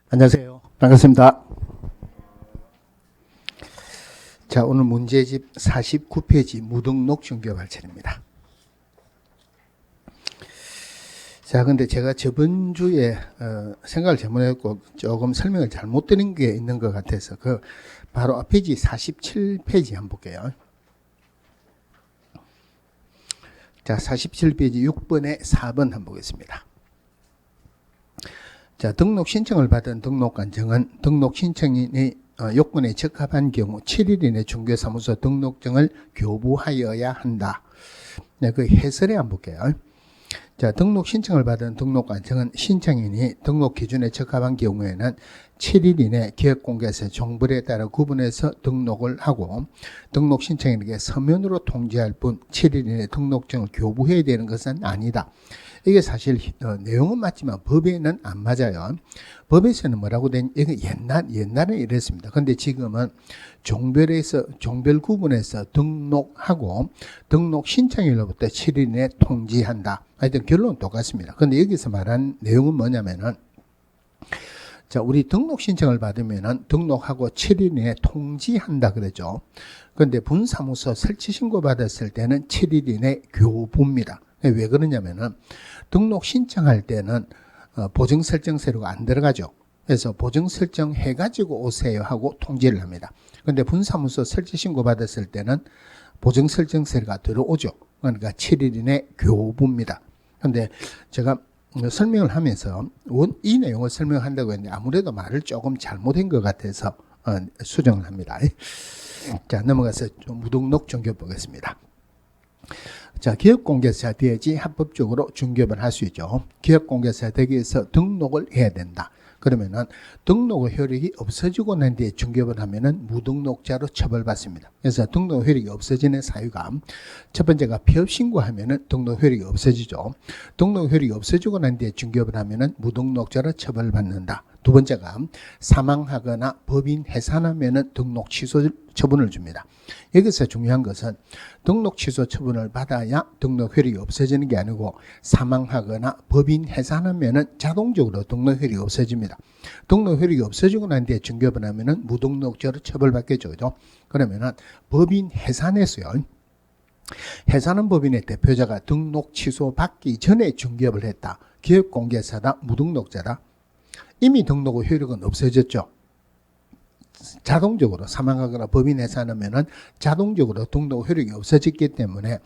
안녕하세요. 반갑습니다. 자, 오늘 문제집 49페이지 무등록 중개업 할차례입니다. 자, 근데 제가 저번 주에 생각을 잘못했고 조금 설명을 잘못 드린 게 있는 것 같아서 바로 페이지 47페이지 한번 볼게요. 자, 47페이지 6번에 4번 한번 보겠습니다. 자, 등록 신청을 받은 등록관청은 등록 신청인이 요건에 적합한 경우 7일 이내 중개사무소 등록증을 교부하여야 한다. 네, 그 해설에 한번 볼게요. 자, 등록 신청을 받은 등록관청은 신청인이 등록 기준에 적합한 경우에는 7일 이내 기획공개서 종불에 따라 구분해서 등록을 하고 등록 신청인에게 서면으로 통지할 뿐 7일 이내 등록증을 교부해야 되는 것은 아니다. 이게 사실 내용은 맞지만 법에는 안 맞아요. 법에서는 뭐라고 된 이게 옛날에 이랬습니다. 근데 지금은 종별 구분해서 등록하고 등록 신청일로부터 7일 내에 통지한다. 하여튼 결론은 똑같습니다. 근데 여기서 말한 내용은 뭐냐면은 자, 우리 등록 신청을 받으면은 등록하고 7일 내에 통지한다 그러죠. 근데 분사무소 설치 신고 받았을 때는 7일 이내 교부입니다. 왜 그러냐면은 등록 신청할 때는 보증 설정 서류가 안 들어가죠. 그래서 보증 설정 해가지고 오세요 하고 통지를 합니다. 근데 분사무소 설치 신고 받았을 때는 보증 설정 서류가 들어오죠. 그러니까 7일 이내 교부입니다. 근데 제가 설명을 하면서 이 내용을 설명한다고 했는데 아무래도 말을 조금 잘못한 것 같아서 수정을 합니다. 자, 넘어가서 좀 무등록 중개업 보겠습니다. 자, 기업공개사 돼야지 합법적으로 중개업을 할 수 있죠. 기업공개사 되기 위해서 등록을 해야 된다. 그러면은 등록 효력이 없어지고 난 뒤에 중개업을 하면은 무등록자로 처벌받습니다. 그래서 등록 효력이 없어지는 사유가 첫 번째가 폐업 신고하면은 등록 효력이 없어지죠. 등록 효력이 없어지고 난 뒤에 중개업을 하면은 무등록자로 처벌받는다. 두 번째가 사망하거나 법인 해산하면은 등록 취소 처분을 줍니다. 여기서 중요한 것은 등록 취소 처분을 받아야 등록 효력이 없어지는 게 아니고 사망하거나 법인 해산하면은 자동적으로 등록 효력이 없어집니다. 등록 효력이 없어지고 난 뒤에 중개업을 하면은 무등록죄로 처벌받겠죠. 그죠? 그러면은 법인 해산했어요. 해산한 법인의 대표자가 등록 취소 받기 전에 중개업을 했다. 기업공개사다, 무등록자다. 이미 등록 효력은 없어졌죠. 자동적으로 사망하거나 법인 해산하면은 자동적으로 등록 효력이 없어졌기 때문에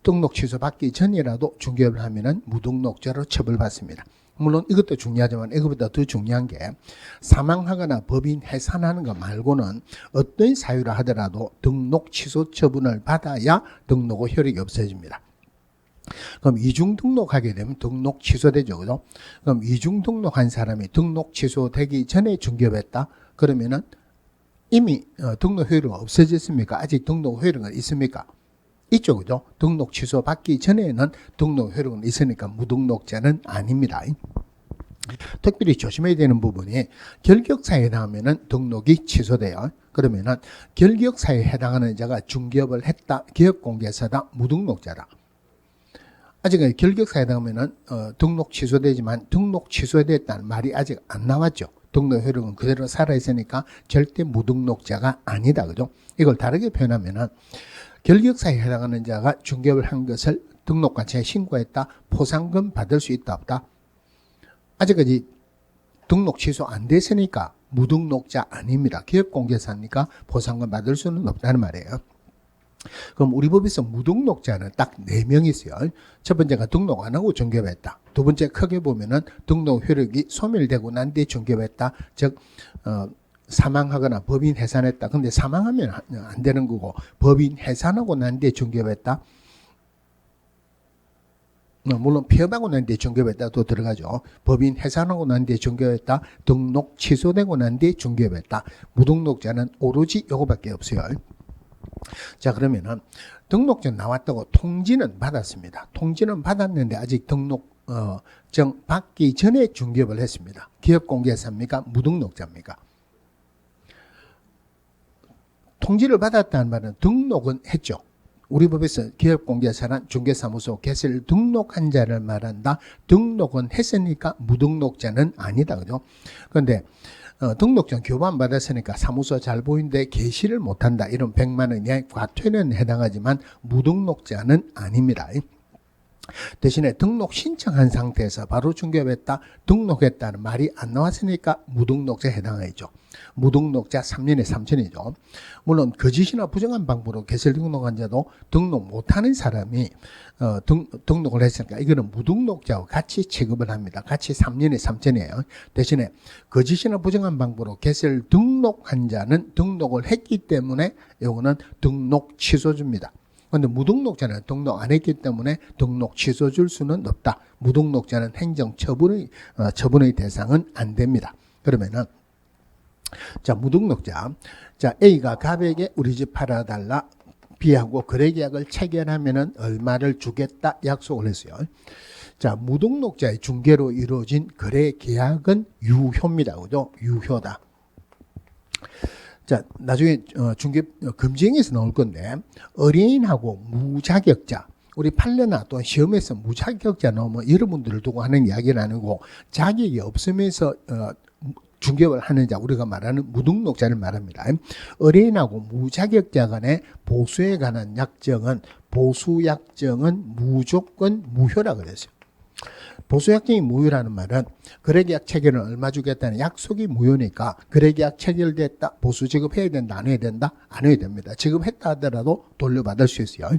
등록 취소 받기 전이라도 중개업을 하면은 무등록죄로 처벌받습니다. 물론 이것도 중요하지만 이것보다 더 중요한 게 사망하거나 법인 해산하는 것 말고는 어떤 사유라 하더라도 등록 취소 처분을 받아야 등록 효력이 없어집니다. 그럼 이중 등록하게 되면 등록 취소되죠. 그죠? 그럼 이중 등록한 사람이 등록 취소되기 전에 중개업했다? 그러면은 이미 등록 효력은 없어졌습니까? 아직 등록 효력은 있습니까? 있죠. 그죠? 등록 취소 받기 전에는 등록 효력은 있으니까 무등록자는 아닙니다. 특별히 조심해야 되는 부분이 결격사에 해당하면은 등록이 취소돼요. 그러면은 결격사에 해당하는 자가 중개업을 했다, 기업공개사다, 무등록자다. 아직 결격사에 해당하면은 등록 취소되지만 등록 취소됐다는 말이 아직 안 나왔죠. 등록 효력은 그대로 살아있으니까 절대 무등록자가 아니다. 그죠? 이걸 다르게 표현하면은 결격사에 해당하는 자가 중개업을 한 것을 등록관청에 신고했다. 포상금 받을 수 있다 없다? 아직까지 등록 취소 안 됐으니까 무등록자 아닙니다. 기업공개사니까 포상금 받을 수는 없다는 말이에요. 그럼 우리 법에서 무등록자는 딱 4명이 있어요. 첫 번째가 등록 안 하고 중개업했다. 두 번째 크게 보면은 등록 효력이 소멸되고 난 뒤에 중개업했다. 즉 사망하거나 법인 해산했다. 근데 사망하면 안 되는 거고 법인 해산하고 난 뒤에 중개업했다. 물론 폐업하고 난 뒤에 중개업했다도 들어가죠. 법인 해산하고 난 뒤에 중개업했다. 등록 취소되고 난 뒤에 중개업했다. 무등록자는 오로지 이거밖에 없어요. 자, 그러면은 등록증 나왔다고 통지는 받았습니다. 통지는 받았는데 아직 등록증 받기 전에 중개업을 했습니다. 기업공개사입니까? 무등록자입니까? 통지를 받았다는 말은 등록은 했죠. 우리 법에서 기업공개사란 중개사무소 개설 등록한 자를 말한다. 등록은 했으니까 무등록자는 아니다. 그죠? 그런데 등록증 교부안 받았으니까 사무소 잘 보이는데 개시를 못한다. 이런 100만 원 이하의 과태료는 해당하지만 무등록자는 아닙니다. 대신에 등록 신청한 상태에서 바로 중개업했다, 등록했다는 말이 안 나왔으니까 무등록자에 해당하죠. 무등록자 3년에 3천이죠. 물론 거짓이나 부정한 방법으로 개설 등록한 자도 등록 못하는 사람이 등록을 했으니까 이거는 무등록자와 같이 취급을 합니다. 같이 3년에 3천이에요. 대신에 거짓이나 부정한 방법으로 개설 등록한 자는 등록을 했기 때문에 이거는 등록 취소줍니다. 그런데 무등록자는 등록 안 했기 때문에 등록 취소 줄 수는 없다. 무등록자는 행정처분의 대상은 안 됩니다. 그러면은 자, 무등록자. 자, A가 갑에게 우리 집 팔아달라. B하고 거래계약을 체결하면은 얼마를 주겠다 약속을 했어요. 자, 무등록자의 중개로 이루어진 거래계약은 유효입니다. 그죠? 유효다. 자, 나중에 중개 금지행에서 나올 건데 의뢰인하고 무자격자, 우리 판례나 또 시험에서 무자격자 나오면 여러분들을 두고 하는 이야기는 아니고 자격이 없으면서 중개업을 하는 자, 우리가 말하는 무등록자를 말합니다. 의뢰인하고 무자격자 간의 보수에 관한 약정은 보수약정은 무조건 무효라 그랬어요. 보수약정이 무효라는 말은 거래계약 체결은 얼마 주겠다는 약속이 무효니까 거래계약 체결됐다, 보수 지급해야 된다, 안 해야 된다? 안 해야 됩니다. 지급했다 하더라도 돌려받을 수 있어요.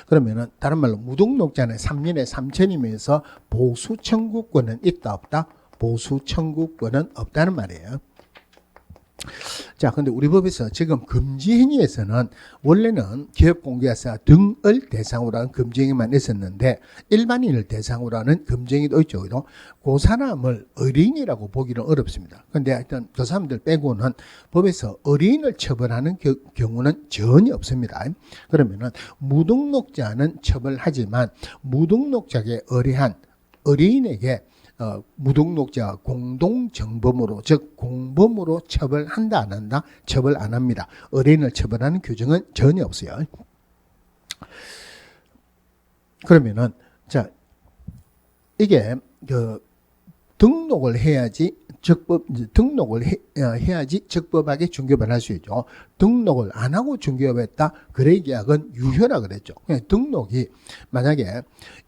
그러면은 다른 말로 무등록자는 3년에 3천이면서 보수 청구권은 있다 없다? 보수 청구권은 없다는 말이에요. 자, 근데 우리 법에서 지금 금지행위에서는 원래는 기업공개사 등을 대상으로 하는 금지행위만 있었는데 일반인을 대상으로 하는 금지행위도 있죠. 그 사람을 의뢰인이라고 보기는 어렵습니다. 근데 하여튼 그 사람들 빼고는 법에서 의뢰인을 처벌하는 경우는 전혀 없습니다. 그러면은 무등록자는 처벌하지만 무등록자에게 의뢰한 의뢰인에게 무등록자 공동정범으로, 즉 공범으로 처벌한다 안 한다? 처벌 안 합니다. 의뢰인을 처벌하는 규정은 전혀 없어요. 그러면은 자, 이게 등록을 해야지 해야지 적법하게 중개업을 할 수 있죠. 등록을 안 하고 중개업했다, 거래계약은 유효라 그랬죠. 등록이 만약에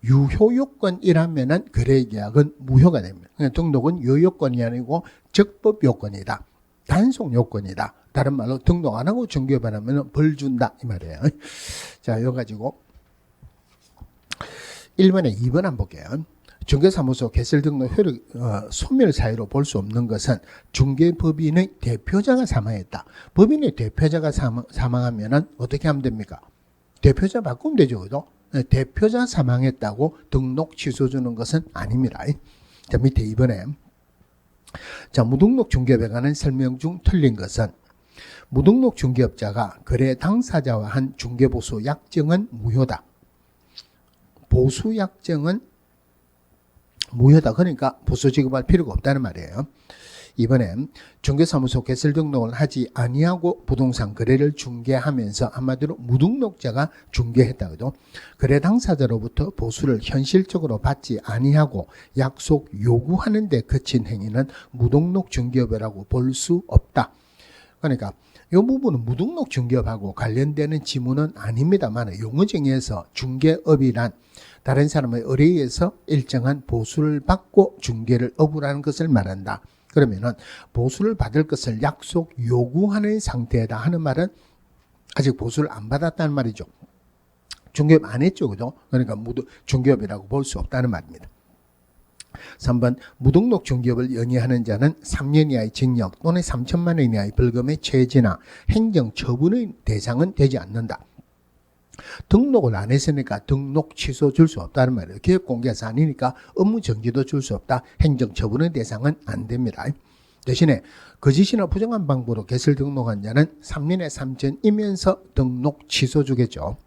유효 요건이라면은 거래계약은 무효가 됩니다. 등록은 유효요건이 아니고 적법 요건이다, 단속 요건이다. 다른 말로 등록 안 하고 중개업을 하면 벌 준다 이 말이에요. 자, 이거 가지고 1번에 2번 한번 볼게요. 중개사무소 개설 등록 효력 소멸 사유로 볼 수 없는 것은 중개법인의 대표자가 사망했다. 법인의 대표자가 사망하면은 어떻게 하면 됩니까? 대표자 바꾸면 되죠. 그죠? 대표자 사망했다고 등록 취소 주는 것은 아닙니다. 자, 밑에 2번에 자, 무등록 중개업에 관한 설명 중 틀린 것은 무등록 중개업자가 거래 당사자와 한 중개보수 약정은 무효다. 보수 약정은 무효다. 그러니까 보수 지급할 필요가 없다는 말이에요. 이번에 중개사무소 개설 등록을 하지 아니하고 부동산 거래를 중개하면서 한마디로 무등록자가 중개했다. 그죠? 거래 당사자로부터 보수를 현실적으로 받지 아니하고 약속 요구하는 데 그친 행위는 무등록 중개업이라고 볼 수 없다. 그러니까 이 부분은 무등록 중개업하고 관련되는 지문은 아닙니다만 용어정의에서 중개업이란 다른 사람의 의뢰에서 일정한 보수를 받고 중개를 억울하는 것을 말한다. 그러면은 보수를 받을 것을 약속 요구하는 상태다 하는 말은 아직 보수를 안 받았다는 말이죠. 중개업 안 했죠. 그죠? 그러니까 중개업이라고 볼 수 없다는 말입니다. 3번 무등록 중개업을 영위하는 자는 3년 이하의 징역 또는 3천만 원 이하의 벌금의 최저나 행정처분의 대상은 되지 않는다. 등록을 안 했으니까 등록 취소 줄 수 없다는 말이에요. 기업공개사 아니니까 업무 정지도 줄 수 없다. 행정처분의 대상은 안 됩니다. 대신에 거짓이나 부정한 방법으로 개설 등록한 자는 3년에 3천이면서 등록 취소 주겠죠.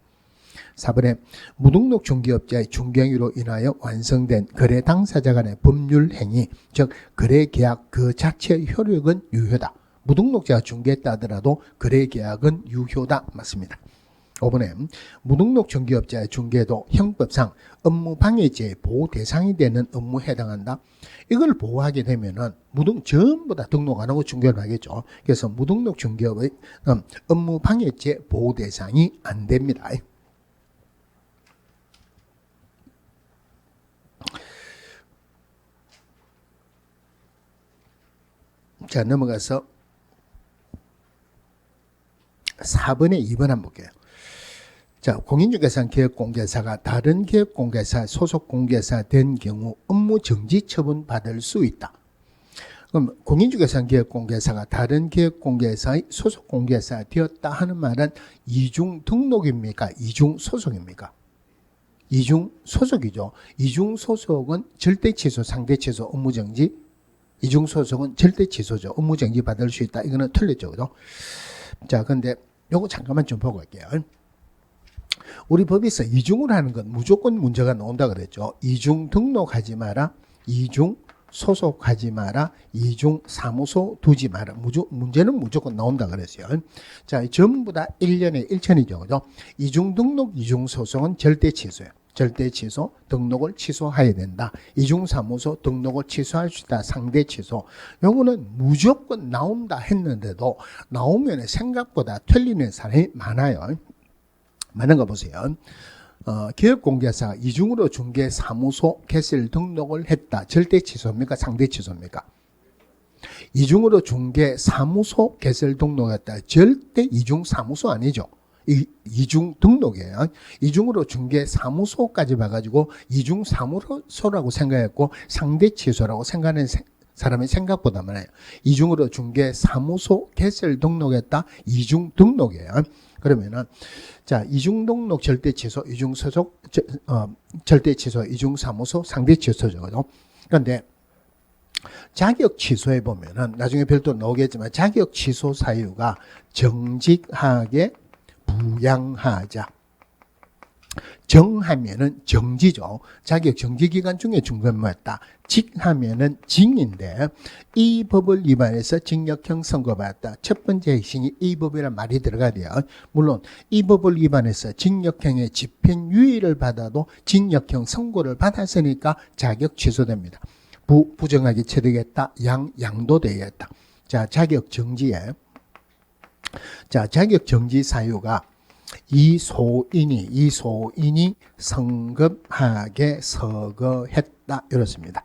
4번에 무등록 중개업자의 중개행위로 인하여 완성된 거래 당사자 간의 법률 행위, 즉 거래계약 그 자체의 효력은 유효다. 무등록자가 중개했다 하더라도 거래계약은 유효다. 맞습니다. 5번에 무등록 중개업자의 중개도 형법상 업무방해죄 보호 대상이 되는 업무에 해당한다. 이걸 보호하게 되면은 전부 다 등록 안 하고 중개를 하겠죠. 그래서 무등록 중개업의 업무방해죄 보호 대상이 안 됩니다. 자, 넘어가서 4번에 2번 한번 볼게요. 자, 공인중개사 기업공개사가 다른 기업공개사 소속 공개사 된 경우 업무 정지 처분 받을 수 있다. 그럼 공인중개사 기업공개사가 다른 기업공개사의 소속 공개사 되었다 하는 말은 이중 등록입니까? 이중 소속입니까? 이중 소속이죠. 이중 소속은 절대 취소, 상대 취소, 업무 정지. 이중 소속은 절대 취소죠. 업무 정지 받을 수 있다. 이거는 틀렸죠, 그죠? 자, 근데 요거 잠깐만 좀 보고 갈게요. 우리 법에서 이중을 하는 건 무조건 문제가 나온다 그랬죠. 이중 등록하지 마라, 이중 소속하지 마라, 이중 사무소 두지 마라. 문제는 무조건 나온다 그랬어요. 자, 전부 다 1년에 1천이죠, 그죠? 이중 등록, 이중 소속은 절대 취소예요. 절대 취소, 등록을 취소해야 된다. 이중사무소 등록을 취소할 수 있다. 상대 취소. 요거는 무조건 나온다 했는데도 나오면 생각보다 틀리는 사람이 많아요. 많은 거 보세요. 기업공개사 이중으로 중개사무소 개설 등록을 했다. 절대 취소입니까? 상대 취소입니까? 이중으로 중개사무소 개설 등록했다. 절대 이중사무소 아니죠. 이중 등록이에요. 이중으로 중개 사무소까지 봐가지고 이중 사무소라고 생각했고 상대 취소라고 생각하는 사람이 생각보다 많아요. 이중으로 중개 사무소 개설 등록했다. 이중 등록이에요. 그러면은 자, 이중 등록 절대 취소, 이중 소속 절대 취소, 이중 사무소 상대 취소죠. 그런데 자격 취소해 보면은 나중에 별도로 나오겠지만 자격 취소 사유가 정직하게 부양하자. 정하면은 정지죠. 자격 정지 기간 중에 중간했다. 직하면은 징인데 이 법을 위반해서 징역형 선고받았다. 첫 번째 핵심이 이 법이란 말이 들어가야 돼요. 물론 이 법을 위반해서 징역형의 집행유예를 받아도 징역형 선고를 받았으니까 자격 취소됩니다. 부정하게 처리했다. 양도되겠다. 자, 자격 정지에 자, 자격 정지 사유가 이소인이 성급하게 서거했다. 이렇습니다.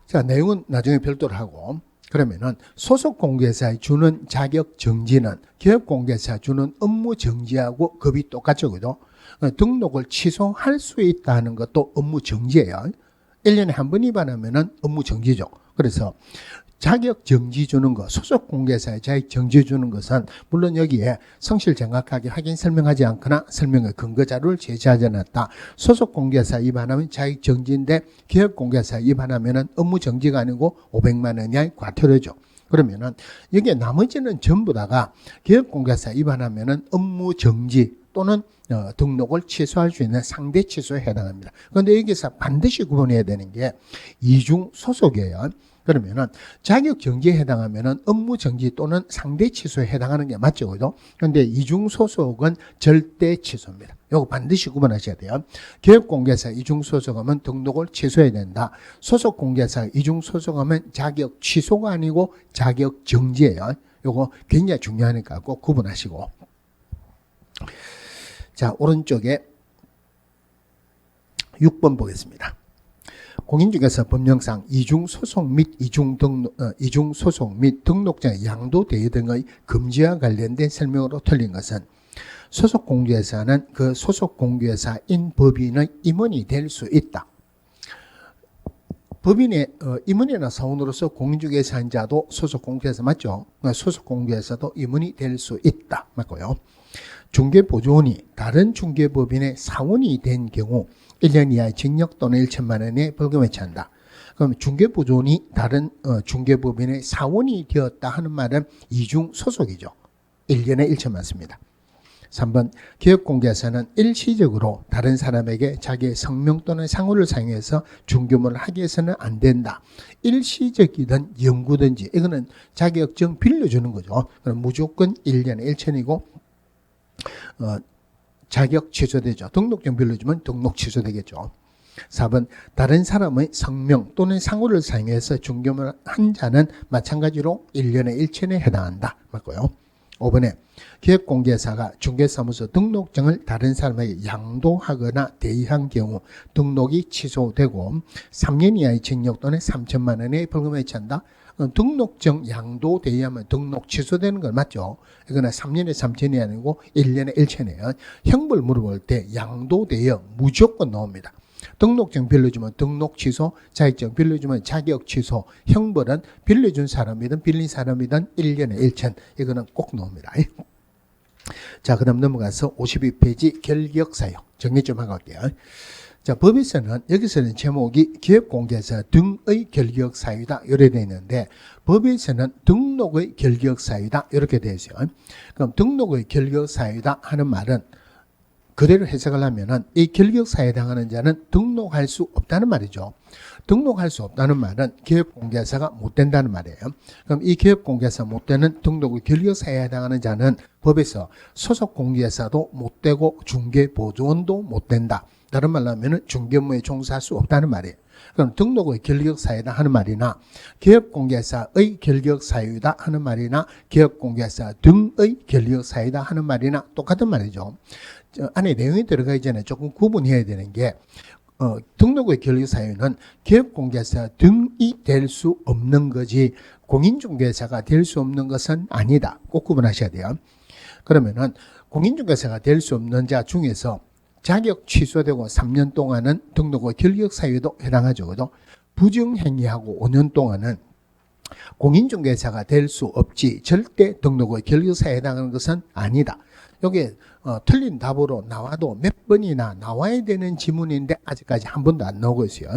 자, 내용은 나중에 별도로 하고, 그러면은 소속 공개사에 주는 자격 정지는 기업 공개사에 주는 업무 정지하고 급이 똑같죠, 그죠? 등록을 취소할 수 있다는 것도 업무 정지예요. 1년에 한 번 위반하면은 업무 정지죠. 그래서 자격 정지 주는 것, 소속 공개사에 자격 정지 주는 것은 물론 여기에 성실 정확하게 확인 설명하지 않거나 설명의 근거 자료를 제시하지 않았다. 소속 공개사 위반하면 자격 정지인데 기업 공개사 위반하면은 업무 정지가 아니고 500만 원 이하의 과태료죠. 그러면은 여기에 나머지는 전부 다가 기업 공개사 위반하면은 업무 정지 또는 등록을 취소할 수 있는 상대 취소에 해당합니다. 그런데 여기서 반드시 구분해야 되는 게 이중 소속이에요. 그러면은 자격 정지에 해당하면은 업무 정지 또는 상대 취소에 해당하는 게 맞죠, 그죠? 그런데 이중 소속은 절대 취소입니다. 이거 반드시 구분하셔야 돼요. 기업 공개사 이중 소속하면 등록을 취소해야 된다. 소속 공개사 이중 소속하면 자격 취소가 아니고 자격 정지예요. 이거 굉장히 중요하니까 꼭 구분하시고. 자, 오른쪽에 6번 보겠습니다. 공인중개사 법령상 이중소속 및 이중소속 및 등록장의 양도대여 등의 금지와 관련된 설명으로 틀린 것은 소속 공개사는 그 소속 공개사인 법인의 임원이 될 수 있다. 법인의 임원이나 사원으로서 공인중개사인 자도 소속 공개사 맞죠? 소속 공개사도 임원이 될 수 있다. 맞고요. 중개보조원이 다른 중개법인의 사원이 된 경우 1년 이하의 징역 또는 1천만 원의 벌금에 처한다. 그럼 중개보조원이 다른 중개법인의 사원이 되었다 하는 말은 이중 소속이죠. 1년에 1천만 씁니다. 3번 기업공개사는 일시적으로 다른 사람에게 자기의 성명 또는 상호를 사용해서 중개업을 하게 해서는 안 된다. 일시적이든 영구든지 이거는 자격증 빌려주는 거죠. 그럼 무조건 1년에 1천이고 자격 취소되죠. 등록증 빌려주면 등록 취소되겠죠. 4번 다른 사람의 성명 또는 상호를 사용해서 중개를 한 자는 마찬가지로 1년의 1천에 해당한다. 맞고요. 5번에 기업공개사가 중개사무소 등록증을 다른 사람에게 양도하거나 대의한 경우 등록이 취소되고 3년 이하의 징역 또는 3천만 원의 벌금에 처한다. 등록증 양도 대의하면 등록 취소되는 건 맞죠. 이거는 3년에 3천이 아니고 1년에 1천이에요. 형벌 물어볼 때 양도 대여 무조건 나옵니다. 등록증 빌려주면 등록 취소, 자격증 빌려주면 자격 취소, 형벌은 빌려준 사람이든 빌린 사람이든 1년에 1천. 이거는 꼭 나옵니다. 자, 그 다음 넘어가서 52페이지 결격사유 정리 좀 하고 갈게요. 자, 법에서는 여기서는 제목이 기업공개사 등의 결격사유다 이렇게 되어 있는데 법에서는 등록의 결격사유다 이렇게 되어 있어요. 그럼 등록의 결격사유다 하는 말은 그대로 해석을 하면은 이 결격사유에 해당하는 자는 등록할 수 없다는 말이죠. 등록할 수 없다는 말은 기업공개사가 못 된다는 말이에요. 그럼 이 기업공개사 못 되는 등록의 결격사유에 해당하는 자는 법에서 소속공개사도 못 되고 중개보조원도 못 된다. 다른 말로 하면은 중개업무에 종사할 수 없다는 말이에요. 그럼 등록의 결격사유다 하는 말이나 기업공개사의 결격사유다 하는 말이나 기업공개사 등의 결격사유다 하는 말이나 똑같은 말이죠. 안에 내용이 들어가기 전에 조금 구분해야 되는 게 등록의 결격사유는 기업공개사 등이 될 수 없는 거지 공인중개사가 될 수 없는 것은 아니다. 꼭 구분하셔야 돼요. 그러면은 공인중개사가 될 수 없는 자 중에서 자격 취소되고 3년 동안은 등록의 결격사유도 해당하죠. 그죠? 부정행위하고 5년 동안은 공인중개사가 될 수 없지 절대 등록의 결격사유에 해당하는 것은 아니다. 여기에 틀린 답으로 나와도 몇 번이나 나와야 되는 지문인데 아직까지 한 번도 안 나오고 있어요.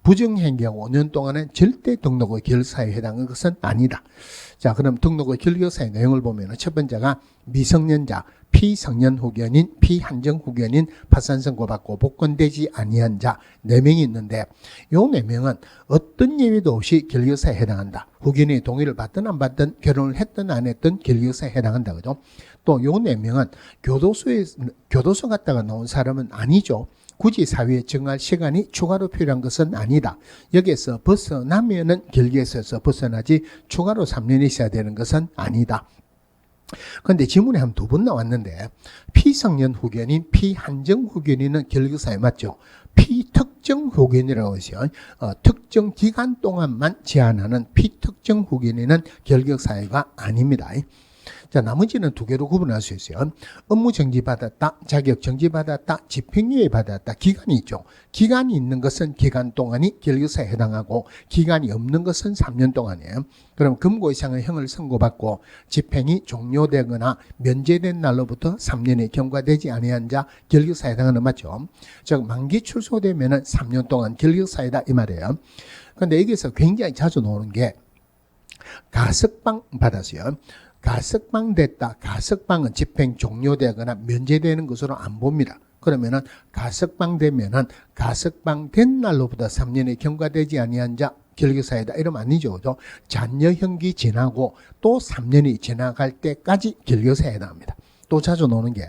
부정행위하고 5년 동안은 절대 등록의 결격사유에 해당하는 것은 아니다. 자, 그럼 등록의 결격사유 내용을 보면 첫 번째가 미성년자, 피성년 후견인, 피한정 후견인, 파산 선고받고 복권되지 아니한 자 4명이 있는데 요 4명은 어떤 예외도 없이 결격사유에 해당한다. 후견인의 동의를 받든 안 받든 결혼을 했든 안 했든 결격사유에 해당한다. 그죠? 또 요 4명은 교도소 갔다가 나온 사람은 아니죠. 굳이 사회에 정할 시간이 추가로 필요한 것은 아니다. 여기에서 벗어나면은 결격에서 벗어나지 추가로 3년이 있어야 되는 것은 아니다. 그런데 지문에 한 2번 나왔는데 피성년 후견인, 피한정 후견인은 결격사유 맞죠? 피특정 후견이라고 했어요. 특정 기간 동안만 제한하는 피특정 후견인은 결격사유가 아닙니다. 자, 나머지는 2개로 구분할 수 있어요. 업무 정지 받았다, 자격 정지 받았다, 집행유예 받았다. 기간이 있죠. 기간이 있는 것은 기간 동안이 결격사유에 해당하고 기간이 없는 것은 3년 동안이에요. 그럼 금고 이상의 형을 선고받고 집행이 종료되거나 면제된 날로부터 3년이 경과되지 아니한 자 결격사유에 해당하는 맞죠. 즉 만기 출소되면은 3년 동안 결격사유다 이 말이에요. 그런데 여기서 굉장히 자주 나오는 게 가석방 받았어요. 가석방 됐다. 가석방은 집행 종료되거나 면제되는 것으로 안 봅니다. 그러면은 가석방 되면은 가석방 된 날로부터 3년이 경과되지 아니한 자 결격사유다. 이러면 아니죠. 그죠? 잔여형기 지나고 또 3년이 지나갈 때까지 결격사유에 해당합니다. 또 자주 나오는 게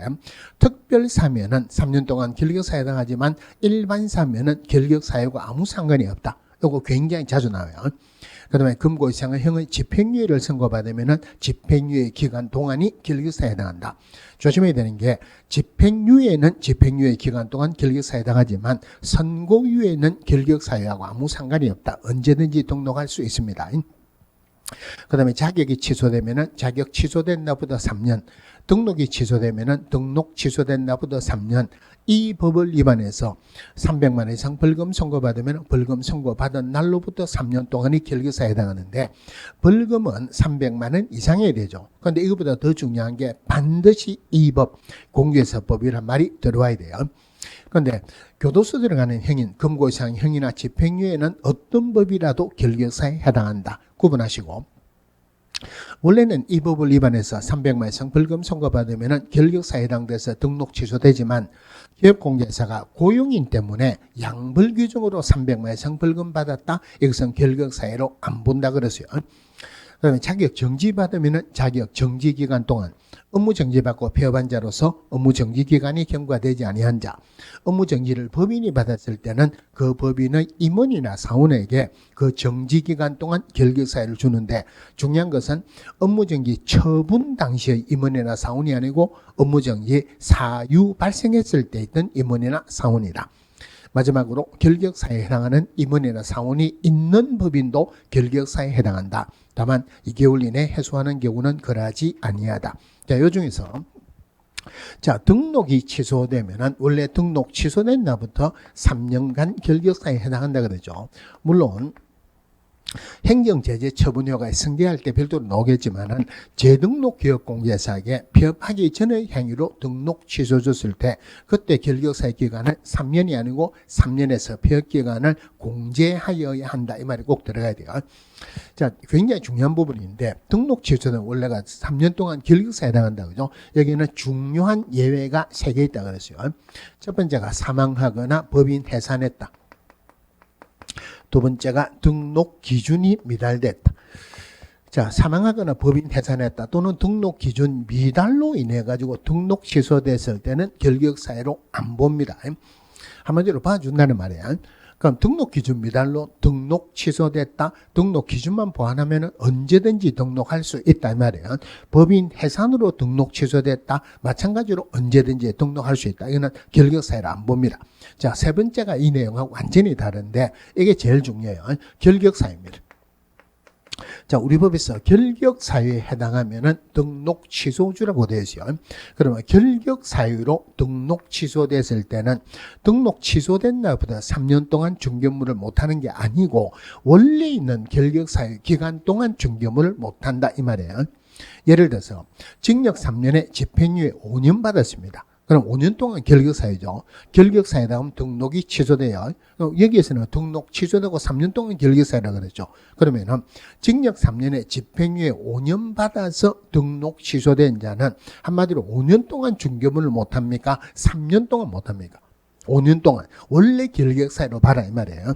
특별사면은 3년 동안 결격사유에 해당하지만 일반사면은 결격사유가 아무 상관이 없다. 이거 굉장히 자주 나와요. 그 다음에 금고 이상의 형의 집행유예를 선고받으면 집행유예 기간 동안이 결격사유에 해당한다. 조심해야 되는 게 집행유예는 집행유예 기간 동안 결격사유에 해당하지만 선고유예는 결격사유하고 아무 상관이 없다. 언제든지 등록할 수 있습니다. 그 다음에 자격이 취소되면 자격 취소된 날부터 3년, 등록이 취소되면 등록 취소된 날부터 3년, 이 법을 위반해서 300만 원 이상 벌금 선고받으면 벌금 선고받은 날로부터 3년 동안이 결격사유에 해당하는데 벌금은 300만 원 이상해야 되죠. 그런데 이것보다 더 중요한 게 반드시 이 법, 공개사법이란 말이 들어와야 돼요. 그런데 교도소 들어가는 형인, 금고 이상 형이나 집행유예는 어떤 법이라도 결격사유에 해당한다. 구분하시고 원래는 이 법을 위반해서 300만 이상 벌금 선고받으면 결격사유에 해당돼서 등록 취소되지만 기업공개사가 고용인 때문에 양벌 규정으로 300만 이상 벌금 받았다. 이것은 결격사유로 안 본다 그랬어요. 그다음에 자격 정지 받으면은 자격 정지 기간 동안 업무 정지 받고 폐업한 자로서 업무 정지 기간이 경과되지 아니한 자, 업무 정지를 법인이 받았을 때는 그 법인의 임원이나 사원에게 그 정지 기간 동안 결격 사유를 주는데, 중요한 것은 업무 정지 처분 당시의 임원이나 사원이 아니고 업무 정지 사유 발생했을 때 있던 임원이나 사원이다. 마지막으로 결격사에 해당하는 임원이나 사원이 있는 법인도 결격사에 해당한다. 다만 2개월 이내 해소하는 경우는 그러하지 아니하다. 자, 요 중에서 자, 등록이 취소되면은 원래 등록 취소된 날부터 3년간 결격사에 해당한다 그러죠. 물론 행정제재 처분효가 승계할 때 별도로 나오겠지만은 재등록기업공개사에게 폐업하기 전의 행위로 등록 취소 줬을 때 그때 결격사의 기간은 3년이 아니고 3년에서 폐업 기간을 공제하여야 한다. 이 말이 꼭 들어가야 돼요. 자, 굉장히 중요한 부분인데 등록 취소는 원래가 3년 동안 결격사에 해당한다 그죠? 여기는 중요한 예외가 3개 있다 그랬어요. 첫 번째가 사망하거나 법인 해산했다. 두 번째가 등록 기준이 미달됐다. 자, 사망하거나 법인 해산했다 또는 등록 기준 미달로 인해 가지고 등록 취소됐을 때는 결격 사유로 안 봅니다. 한마디로 봐준다는 말이에요. 그럼 등록 기준 미달로 등록 취소됐다. 등록 기준만 보완하면 언제든지 등록할 수 있다 이 말이에요. 법인 해산으로 등록 취소됐다. 마찬가지로 언제든지 등록할 수 있다. 이거는 결격 사유를 안 봅니다. 자, 세 번째가 이 내용하고 완전히 다른데 이게 제일 중요해요. 결격 사유입니다. 자, 우리 법에서 결격 사유에 해당하면은 등록 취소주라고 되어 있어요. 그러면 결격 사유로 등록 취소됐을 때는 등록 취소된 날보다 3년 동안 중개물을 못하는 게 아니고 원래 있는 결격 사유 기간 동안 중개물을 못한다 이 말이에요. 예를 들어서 징역 3년에 집행유예 5년 받았습니다. 그럼 5년 동안 결격사유죠. 결격사유에 다음 등록이 취소돼요. 여기에서는 등록 취소되고 3년 동안 결격사유라고 그랬죠. 그러면은 징역 3년에 집행유예 5년 받아서 등록 취소된 자는 한마디로 5년 동안 중개물을 못합니까? 3년 동안 못합니까? 5년 동안. 원래 결격사유로 봐라 이 말이에요.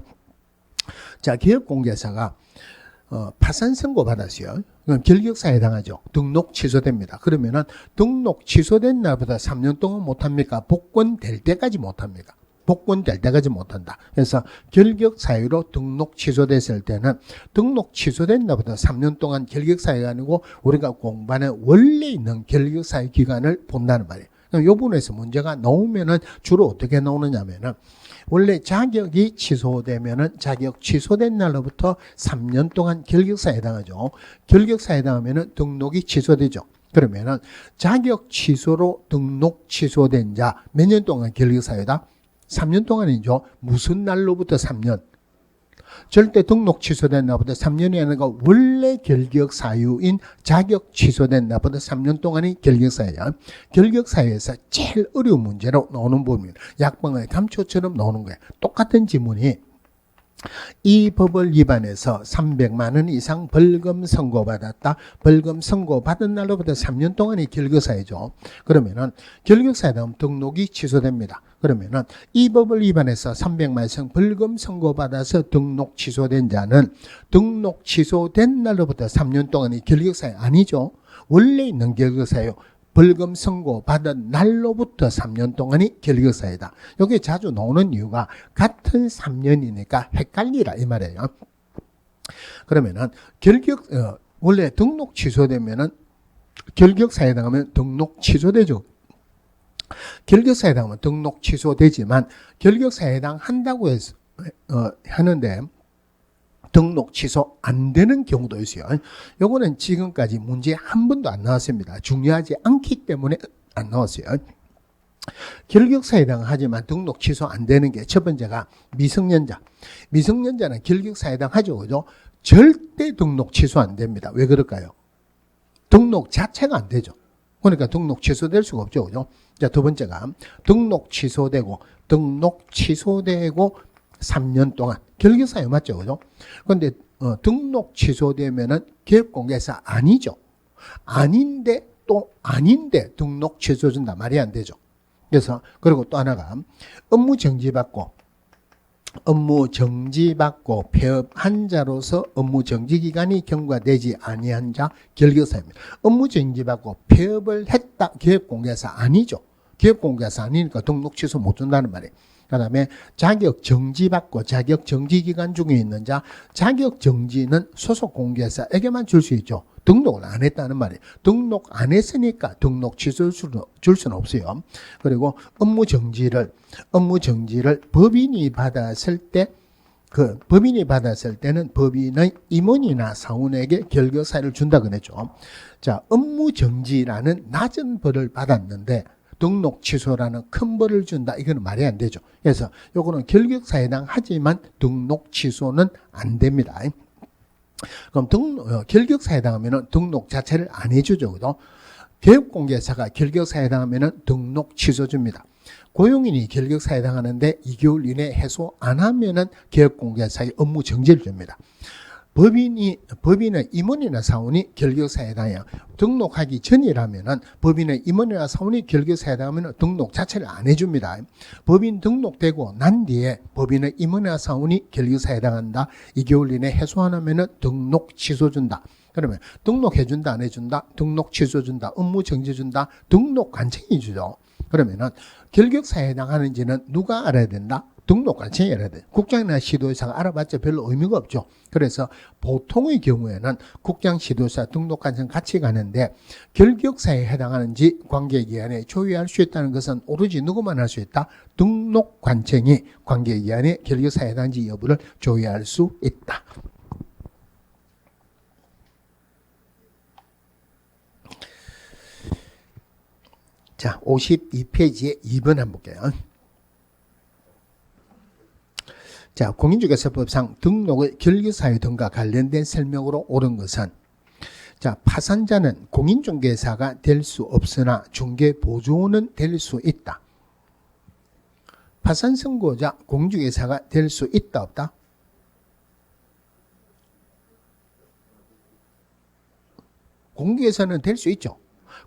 자, 기업공개사가 파산 선고 받았어요. 그럼 결격사에 해당하죠. 등록 취소됩니다. 그러면은 등록 취소된 날보다 3년 동안 못합니까? 복권될 때까지 못합니까? 복권될 때까지 못한다. 그래서 결격 사유로 등록 취소됐을 때는 등록 취소된 날보다 3년 동안 결격 사유가 아니고 우리가 공부하는 원래 있는 결격 사유 기간을 본다는 말이에요. 이 부분에서 문제가 나오면은 주로 어떻게 나오느냐면은 원래 자격이 취소되면은 자격 취소된 날로부터 3년 동안 결격사에 해당하죠. 결격사에 해당하면은 등록이 취소되죠. 그러면은 자격 취소로 등록 취소된 자 몇 년 동안 결격사유다? 3년 동안이죠. 무슨 날로부터 3년? 절대 등록 취소된 날보다 3년이 아니라 원래 결격 사유인 자격 취소된 날보다 3년 동안이 결격 사유야. 결격 사유에서 제일 어려운 문제로 나오는 부분입니다. 약방의 감초처럼 나오는 거예요. 똑같은 지문이 이 법을 위반해서 300만 원 이상 벌금 선고받았다. 벌금 선고받은 날로부터 3년 동안이 결격사유죠. 그러면은 결격사에 다음 등록이 취소됩니다. 그러면은 이 법을 위반해서 300만 원 이상 벌금 선고받아서 등록 취소된 자는 등록 취소된 날로부터 3년 동안이 결격사유 아니죠. 원래 있는 결격사유. 벌금 선고받은 날로부터 3년 동안이 결격사유다. 여기 자주 나오는 이유가 같은 3년이니까 헷갈리라 이 말이에요. 그러면은 원래 등록 취소되면은 결격사유에 해당하면 등록 취소되죠. 결격사유에 해당하면 등록 취소되지만 결격사유에 해당한다고 해서 하는데 등록 취소 안 되는 경우도 있어요. 요거는 지금까지 문제 한 번도 안 나왔습니다. 중요하지 않기 때문에 안 나왔어요. 결격사에 해당하지만 등록 취소 안 되는 게 첫 번째가 미성년자. 미성년자는 결격사에 해당하죠. 그죠? 절대 등록 취소 안 됩니다. 왜 그럴까요? 등록 자체가 안 되죠. 그러니까 등록 취소될 수가 없죠. 그죠? 자, 두 번째가 등록 취소되고 3년 동안 결격사유 맞죠, 그죠? 그런데 등록 취소되면은 기업공개사 아니죠. 아닌데 등록 취소준다 말이 안 되죠. 그래서 그리고 또 하나가 업무 정지받고 업무 정지받고 폐업한 자로서 업무 정지 기간이 경과되지 아니한 자 결격사입니다. 업무 정지받고 폐업을 했다. 기업공개사 아니죠. 기업공개사 아니니까 등록 취소 못 준다는 말이에요. 그 다음에 자격 정지받고 자격 정지 기간 중에 있는 자, 자격 정지는 소속 공개사에게만 줄 수 있죠. 등록을 안 했다는 말이에요. 등록 안 했으니까 등록 취소를 줄 수는 없어요. 그리고 업무 정지를 법인이 받았을 때, 법인이 받았을 때는 법인의 임원이나 사원에게 결격사유를 준다 그랬죠. 자, 업무 정지라는 낮은 벌을 받았는데 등록 취소라는 큰 벌을 준다. 이거는 말이 안 되죠. 그래서 요거는 결격사에 해당하지만 등록 취소는 안 됩니다. 그럼 결격사에 해당하면 등록 자체를 안 해주죠. 그죠? 개업공개사가 결격사에 해당하면 등록 취소 줍니다. 고용인이 결격사에 해당하는데 2개월 이내 해소 안 하면은 개업공개사의 업무 정지를 줍니다. 법인의 임원이나 사원이 결격사에 해당해요. 등록하기 전이라면은 법인의 임원이나 사원이 결격사에 해당하면 등록 자체를 안 해줍니다. 법인 등록되고 난 뒤에 법인의 임원이나 사원이 결격사에 해당한다. 2개월 이내 해소 안 하면은 등록 취소 준다. 그러면 등록해준다, 안 해준다, 등록 취소 준다, 업무 정지 준다, 등록 관청이 주죠. 그러면은 결격사에 해당하는지는 누가 알아야 된다? 등록관청이 알아야 돼요. 국장이나 시도지사가 알아봤자 별로 의미가 없죠. 그래서 보통의 경우에는 국장, 시도지사, 등록관청 같이 가는데 결격사에 해당하는지 관계기관에 조회할 수 있다는 것은 오로지 누구만 할 수 있다? 등록관청이 관계기관에 결격사에 해당하는지 여부를 조회할 수 있다. 자, 52페이지에 2번 한번 볼게요. 자, 공인중개사법상 등록의 결격사유 등과 관련된 설명으로 옳은 것은, 자, 파산자는 공인중개사가 될 수 없으나 중개보조원은 될 수 있다. 파산선고자 공인중개사가 될 수 있다, 없다? 공인중개사는 될 수 있죠.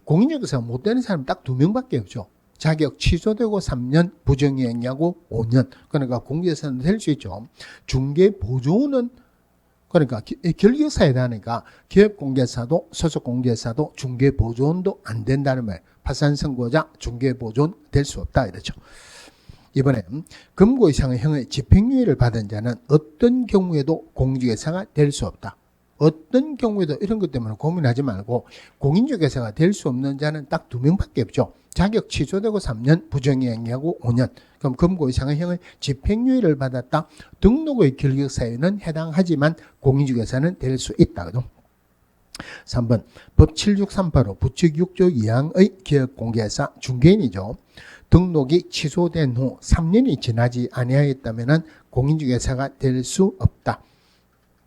공인중개사가 못 되는 사람은 딱 2명밖에 없죠. 자격 취소되고 3년, 부정이행하고 5년. 그러니까 공개사는 될 수 있죠. 중개보조원은 그러니까 결격사에 해당하니까 기업공개사도 소속공개사도 중개보조원도 안 된다는 말. 파산선고자 중개보조원 될 수 없다 이렇죠. 이번에 금고 이상의 형의 집행유예를 받은 자는 어떤 경우에도 공인중개사가 될 수 없다. 어떤 경우에도 이런 것 때문에 고민하지 말고 공인중개사가 될 수 없는 자는 딱 2명밖에 없죠. 자격 취소되고 3년, 부정이행하고 5년. 그럼 금고 이상의 형의 집행유예를 받았다. 등록의 결격사유는 해당하지만 공인중개사는 될 수 있다. 그죠? 3번 법 76385 부칙 6조 2항의 기업공개사 중개인이죠. 등록이 취소된 후 3년이 지나지 아니하였다면 공인중개사가 될 수 없다.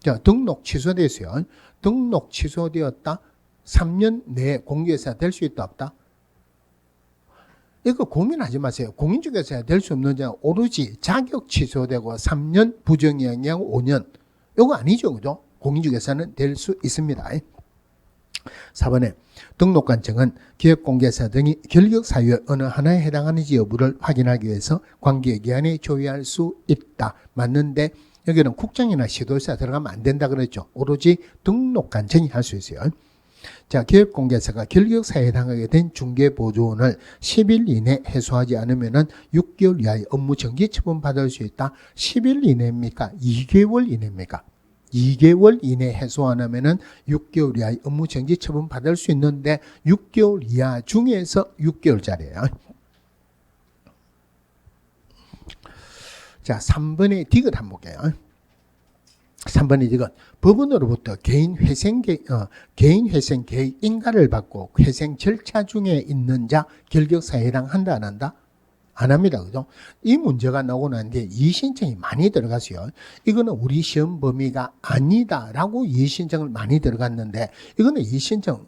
자, 등록 취소됐어요. 등록 취소되었다. 3년 내에 공인중개사 될 수 있다, 없다? 이거 고민하지 마세요. 공인중개사가 될 수 없는 자는 오로지 자격 취소되고 3년, 부정이행하고 5년. 이거 아니죠, 그죠? 공인중개사는 될 수 있습니다. 4번에 등록관청은 기업공개사 등이 결격사유의 어느 하나에 해당하는지 여부를 확인하기 위해서 관계기관에 조회할 수 있다. 맞는데 여기는 국장이나 시도지사 들어가면 안 된다 그랬죠. 오로지 등록관청이 할 수 있어요. 자, 기업공개사가 결격사에 해당하게 된 중개보조원을 10일 이내 해소하지 않으면 6개월 이하의 업무 정지 처분 받을 수 있다. 10일 이내입니까? 2개월 이내입니까? 2개월 이내 해소 안 하면은 6개월 이하의 업무 정지 처분 받을 수 있는데 6개월 이하 중에서 6개월짜리예요. 자, 3번의 디귿 한번 볼게요. 3번의 디귿. 법원으로부터 개인회생 개인 인가를 받고 회생 절차 중에 있는 자 결격사에 해당한다, 안 한다? 안 합니다. 그죠? 이 문제가 나오고 난 뒤에 이의신청이 많이 들어갔어요. 이거는 우리 시험 범위가 아니다라고 이의신청을 많이 들어갔는데 이거는 이의신청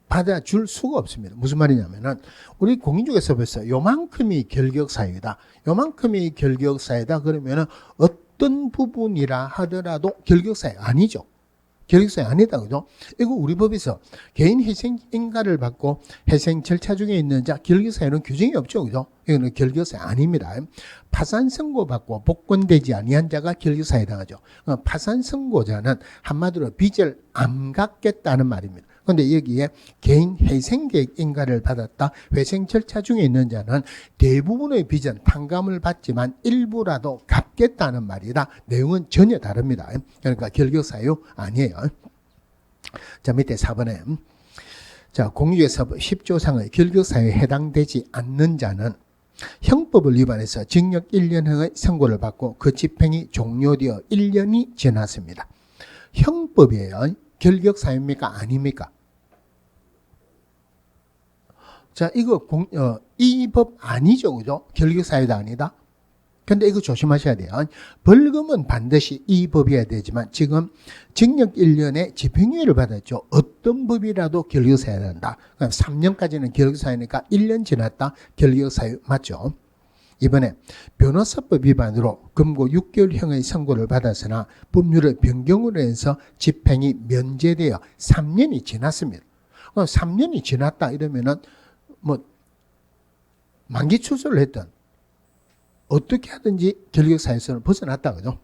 받아줄 수가 없습니다. 무슨 말이냐면은 우리 공인중개사법에서 요만큼이 결격사유다. 요만큼이 결격사유다. 그러면은 어떤 부분이라 하더라도 결격사유 아니죠. 결격사유 아니다. 그죠? 이거 우리 법에서 개인 희생 인가를 받고 희생 절차 중에 있는 자 결격사유는 규정이 없죠. 그죠? 이거는 결격사유 아닙니다. 파산 선고 받고 복권되지 아니한 자가 결격사유에 해당하죠. 파산 선고자는 한마디로 빚을 안 갚겠다는 말입니다. 그런데 여기에 개인 회생계획 인가를 받았다. 회생 절차 중에 있는 자는 대부분의 빚은 탕감을 받지만 일부라도 갚겠다는 말이다. 내용은 전혀 다릅니다. 그러니까 결격사유 아니에요. 자, 밑에 4번에 자, 공유재사법 10조상의 결격사유에 해당되지 않는 자는 형법을 위반해서 징역 1년형의 선고를 받고 그 집행이 종료되어 1년이 지났습니다. 형법이에요. 결격사유입니까? 아닙니까? 자, 이거 이 법 아니죠. 그죠? 결격사유도 아니다. 근데 이거 조심하셔야 돼요. 벌금은 반드시 이 법이어야 되지만 지금 징역 1년에 집행유예를 받았죠. 어떤 법이라도 결격사유가 된다. 그럼 3년까지는 결격사유니까 1년 지났다. 결격사유 맞죠? 이번에 변호사법 위반으로 금고 6개월형의 선고를 받았으나 법률의 변경으로 해서 집행이 면제되어 3년이 지났습니다. 3년이 지났다 이러면은 뭐 만기 출소를 했던 어떻게 하든지 결격사유에서 벗어났다. 그죠?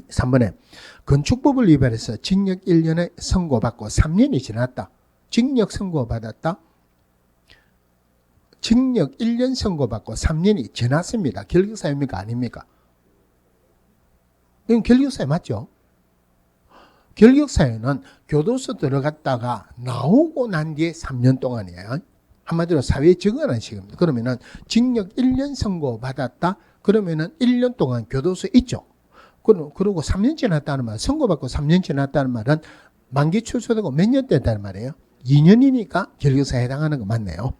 3번에 건축법을 위반해서 징역 1년의 선고받고 3년이 지났다. 징역 선고받았다. 징역 1년 선고받고 3년이 지났습니다. 결격사유입니까? 아닙니까? 이건 결격사유 맞죠? 결격사유는 교도소 들어갔다가 나오고 난 뒤에 3년 동안이에요. 한마디로 사회에 적응하는 시기입니다. 그러면은 징역 1년 선고받았다. 그러면은 1년 동안 교도소 있죠. 그리고 3년 지났다는 말, 선고받고 3년 지났다는 말은 만기 출소되고 몇 년 됐다는 말이에요. 2년이니까 결격사유에 해당하는 거 맞네요.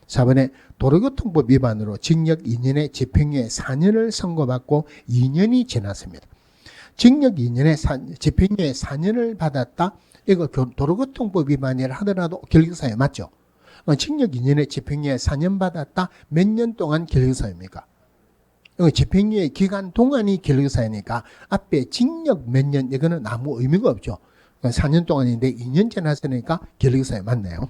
4번에 도로교통법 위반으로 징역 2년에 집행유예 4년을 선고받고 2년이 지났습니다. 징역 2년에 집행유예 4년을 받았다. 이거 도로교통법 위반이라 하더라도 결격사유 맞죠? 징역 2년에 집행유예 4년 받았다. 몇 년 동안 결격사유입니까? 집행유예 기간 동안이 결격사유니까 앞에 징역 몇 년 이거는 아무 의미가 없죠. 4년 동안인데 2년 지났으니까 결격사유 맞네요.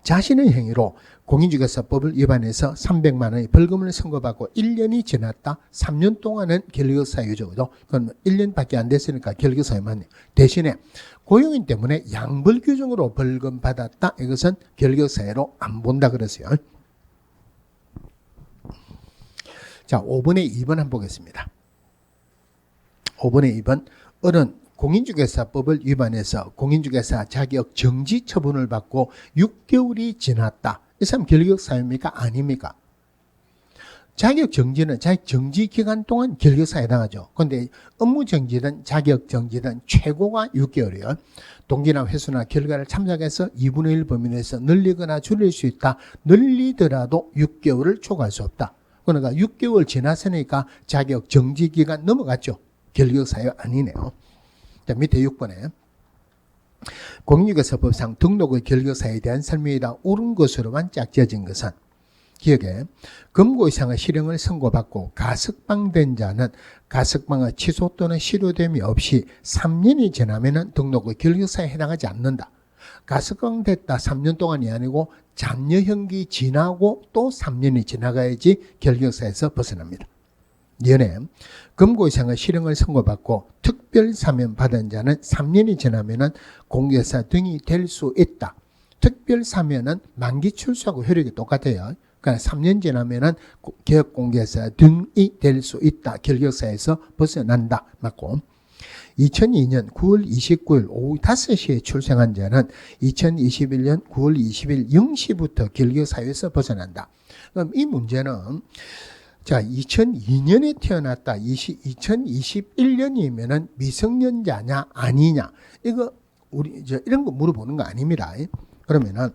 자신의 행위로 공인중개사법을 위반해서 300만 원의 벌금을 선고받고 1년이 지났다. 3년 동안은 결격사유죠. 그럼 1년밖에 안 됐으니까 결격사유 맞네요. 대신에 고용인 때문에 양벌 규정으로 벌금 받았다. 이것은 결격사유로 안 본다 그랬어요. 자, 5번에 2번 한번 보겠습니다. 5번에 2번 어른 공인중개사법을 위반해서 공인중개사 자격 정지 처분을 받고 6개월이 지났다. 이 사람 결격사유입니까? 아닙니까? 자격 정지는 자격 정지 기간 동안 결격사유에 해당하죠. 그런데 업무 정지든 자격 정지든 최고가 6개월이에요. 동기나 회수나 결과를 참작해서 2분의 1 범위 내에서 늘리거나 줄일 수 있다. 늘리더라도 6개월을 초과할 수 없다. 그러니까 6개월 지났으니까 자격 정지 기간 넘어갔죠. 결격사유 아니네요. 자, 밑에 6번에 공인중개사법상 등록의 결격사유에 대한 설명이다. 옳은 것으로만 짝지어진 것은 기억에 금고 이상의 실형을 선고받고 가석방된 자는 가석방의 취소 또는 실효됨이 없이 3년이 지나면 등록의 결격사유에 해당하지 않는다. 가석방됐다 3년 동안이 아니고 잔여형기 지나고 또 3년이 지나가야지 결격사유에서 벗어납니다. 연애 금고 이상의 실형을 선고받고 특별 사면 받은 자는 3년이 지나면은 공개사 등이 될 수 있다. 특별 사면은 만기 출소하고 효력이 똑같아요. 그러니까 3년 지나면은 개업 공개사 등이 될 수 있다. 결격사에서 벗어난다. 맞고 2002년 9월 29일 오후 5시에 출생한 자는 2021년 9월 20일 0시부터 결격사유에서 벗어난다. 그럼 이 문제는 자, 2002년에 태어났다. 2021년이면은 미성년자냐 아니냐. 이거 우리 이런 거 물어보는 거 아닙니다. 그러면은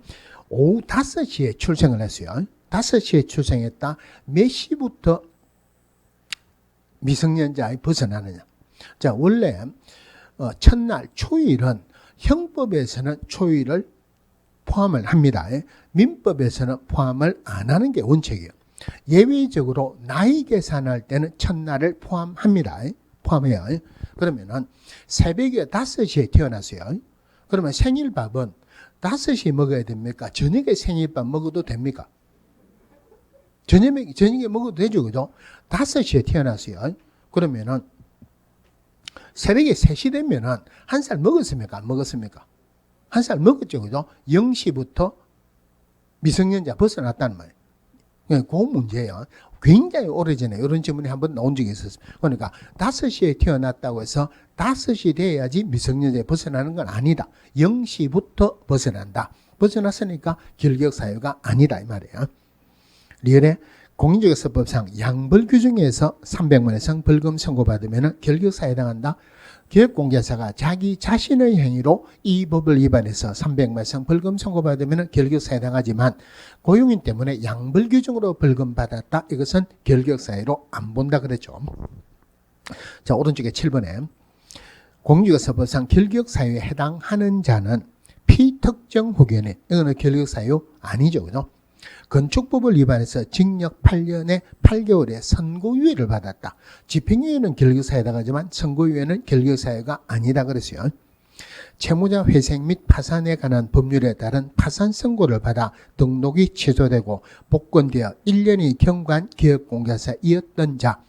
오후 5시에 출생을 했어요. 5시에 출생했다. 몇 시부터 미성년자에 벗어나느냐. 자, 원래 첫날 초일은 형법에서는 초일을 포함을 합니다. 민법에서는 포함을 안 하는 게 원칙이에요. 예외적으로 나이 계산할 때는 첫날을 포함합니다. 포함해요. 그러면은 새벽에 5시에 태어났어요. 그러면 생일밥은 5시에 먹어야 됩니까? 저녁에 생일밥 먹어도 됩니까? 저녁에 먹어도 되죠. 그죠? 5시에 태어났어요. 그러면은 새벽에 3시 되면은 1살 먹었습니까? 안 먹었습니까? 1살 먹었죠. 그죠? 0시부터 미성년자 벗어났다는 말이에요. 그 문제예요. 굉장히 오래전에 이런 질문이 한번 나온 적이 있었어요. 그러니까 5시에 태어났다고 해서 5시 돼야지 미성년자에 벗어나는 건 아니다. 0시부터 벗어난다. 벗어났으니까 결격사유가 아니다 이 말이에요. 리얼에 공인중개사법상 양벌 규정에서 300만 원 이상 벌금 선고받으면 결격사유에 해당한다. 기업공개사가 자기 자신의 행위로 이 법을 위반해서 300만 원 이상 벌금 선고받으면 결격사유에 해당하지만 고용인 때문에 양벌 규정으로 벌금 받았다. 이것은 결격사유로 안 본다 그랬죠. 자, 오른쪽에 7번에 공인중개사법상 결격사유에 해당하는 자는 피특정 후견인, 이거는 결격사유 아니죠. 그죠? 건축법을 위반해서 징역 8년에 8개월의 선고유예를 받았다. 집행유예는 결격사유에 해당하지만 선고유예는 결격사유가 아니다 그랬어요. 채무자 회생 및 파산에 관한 법률에 따른 파산 선고를 받아 등록이 취소되고 복권되어 1년이 경과한 기업공개사이었던 자.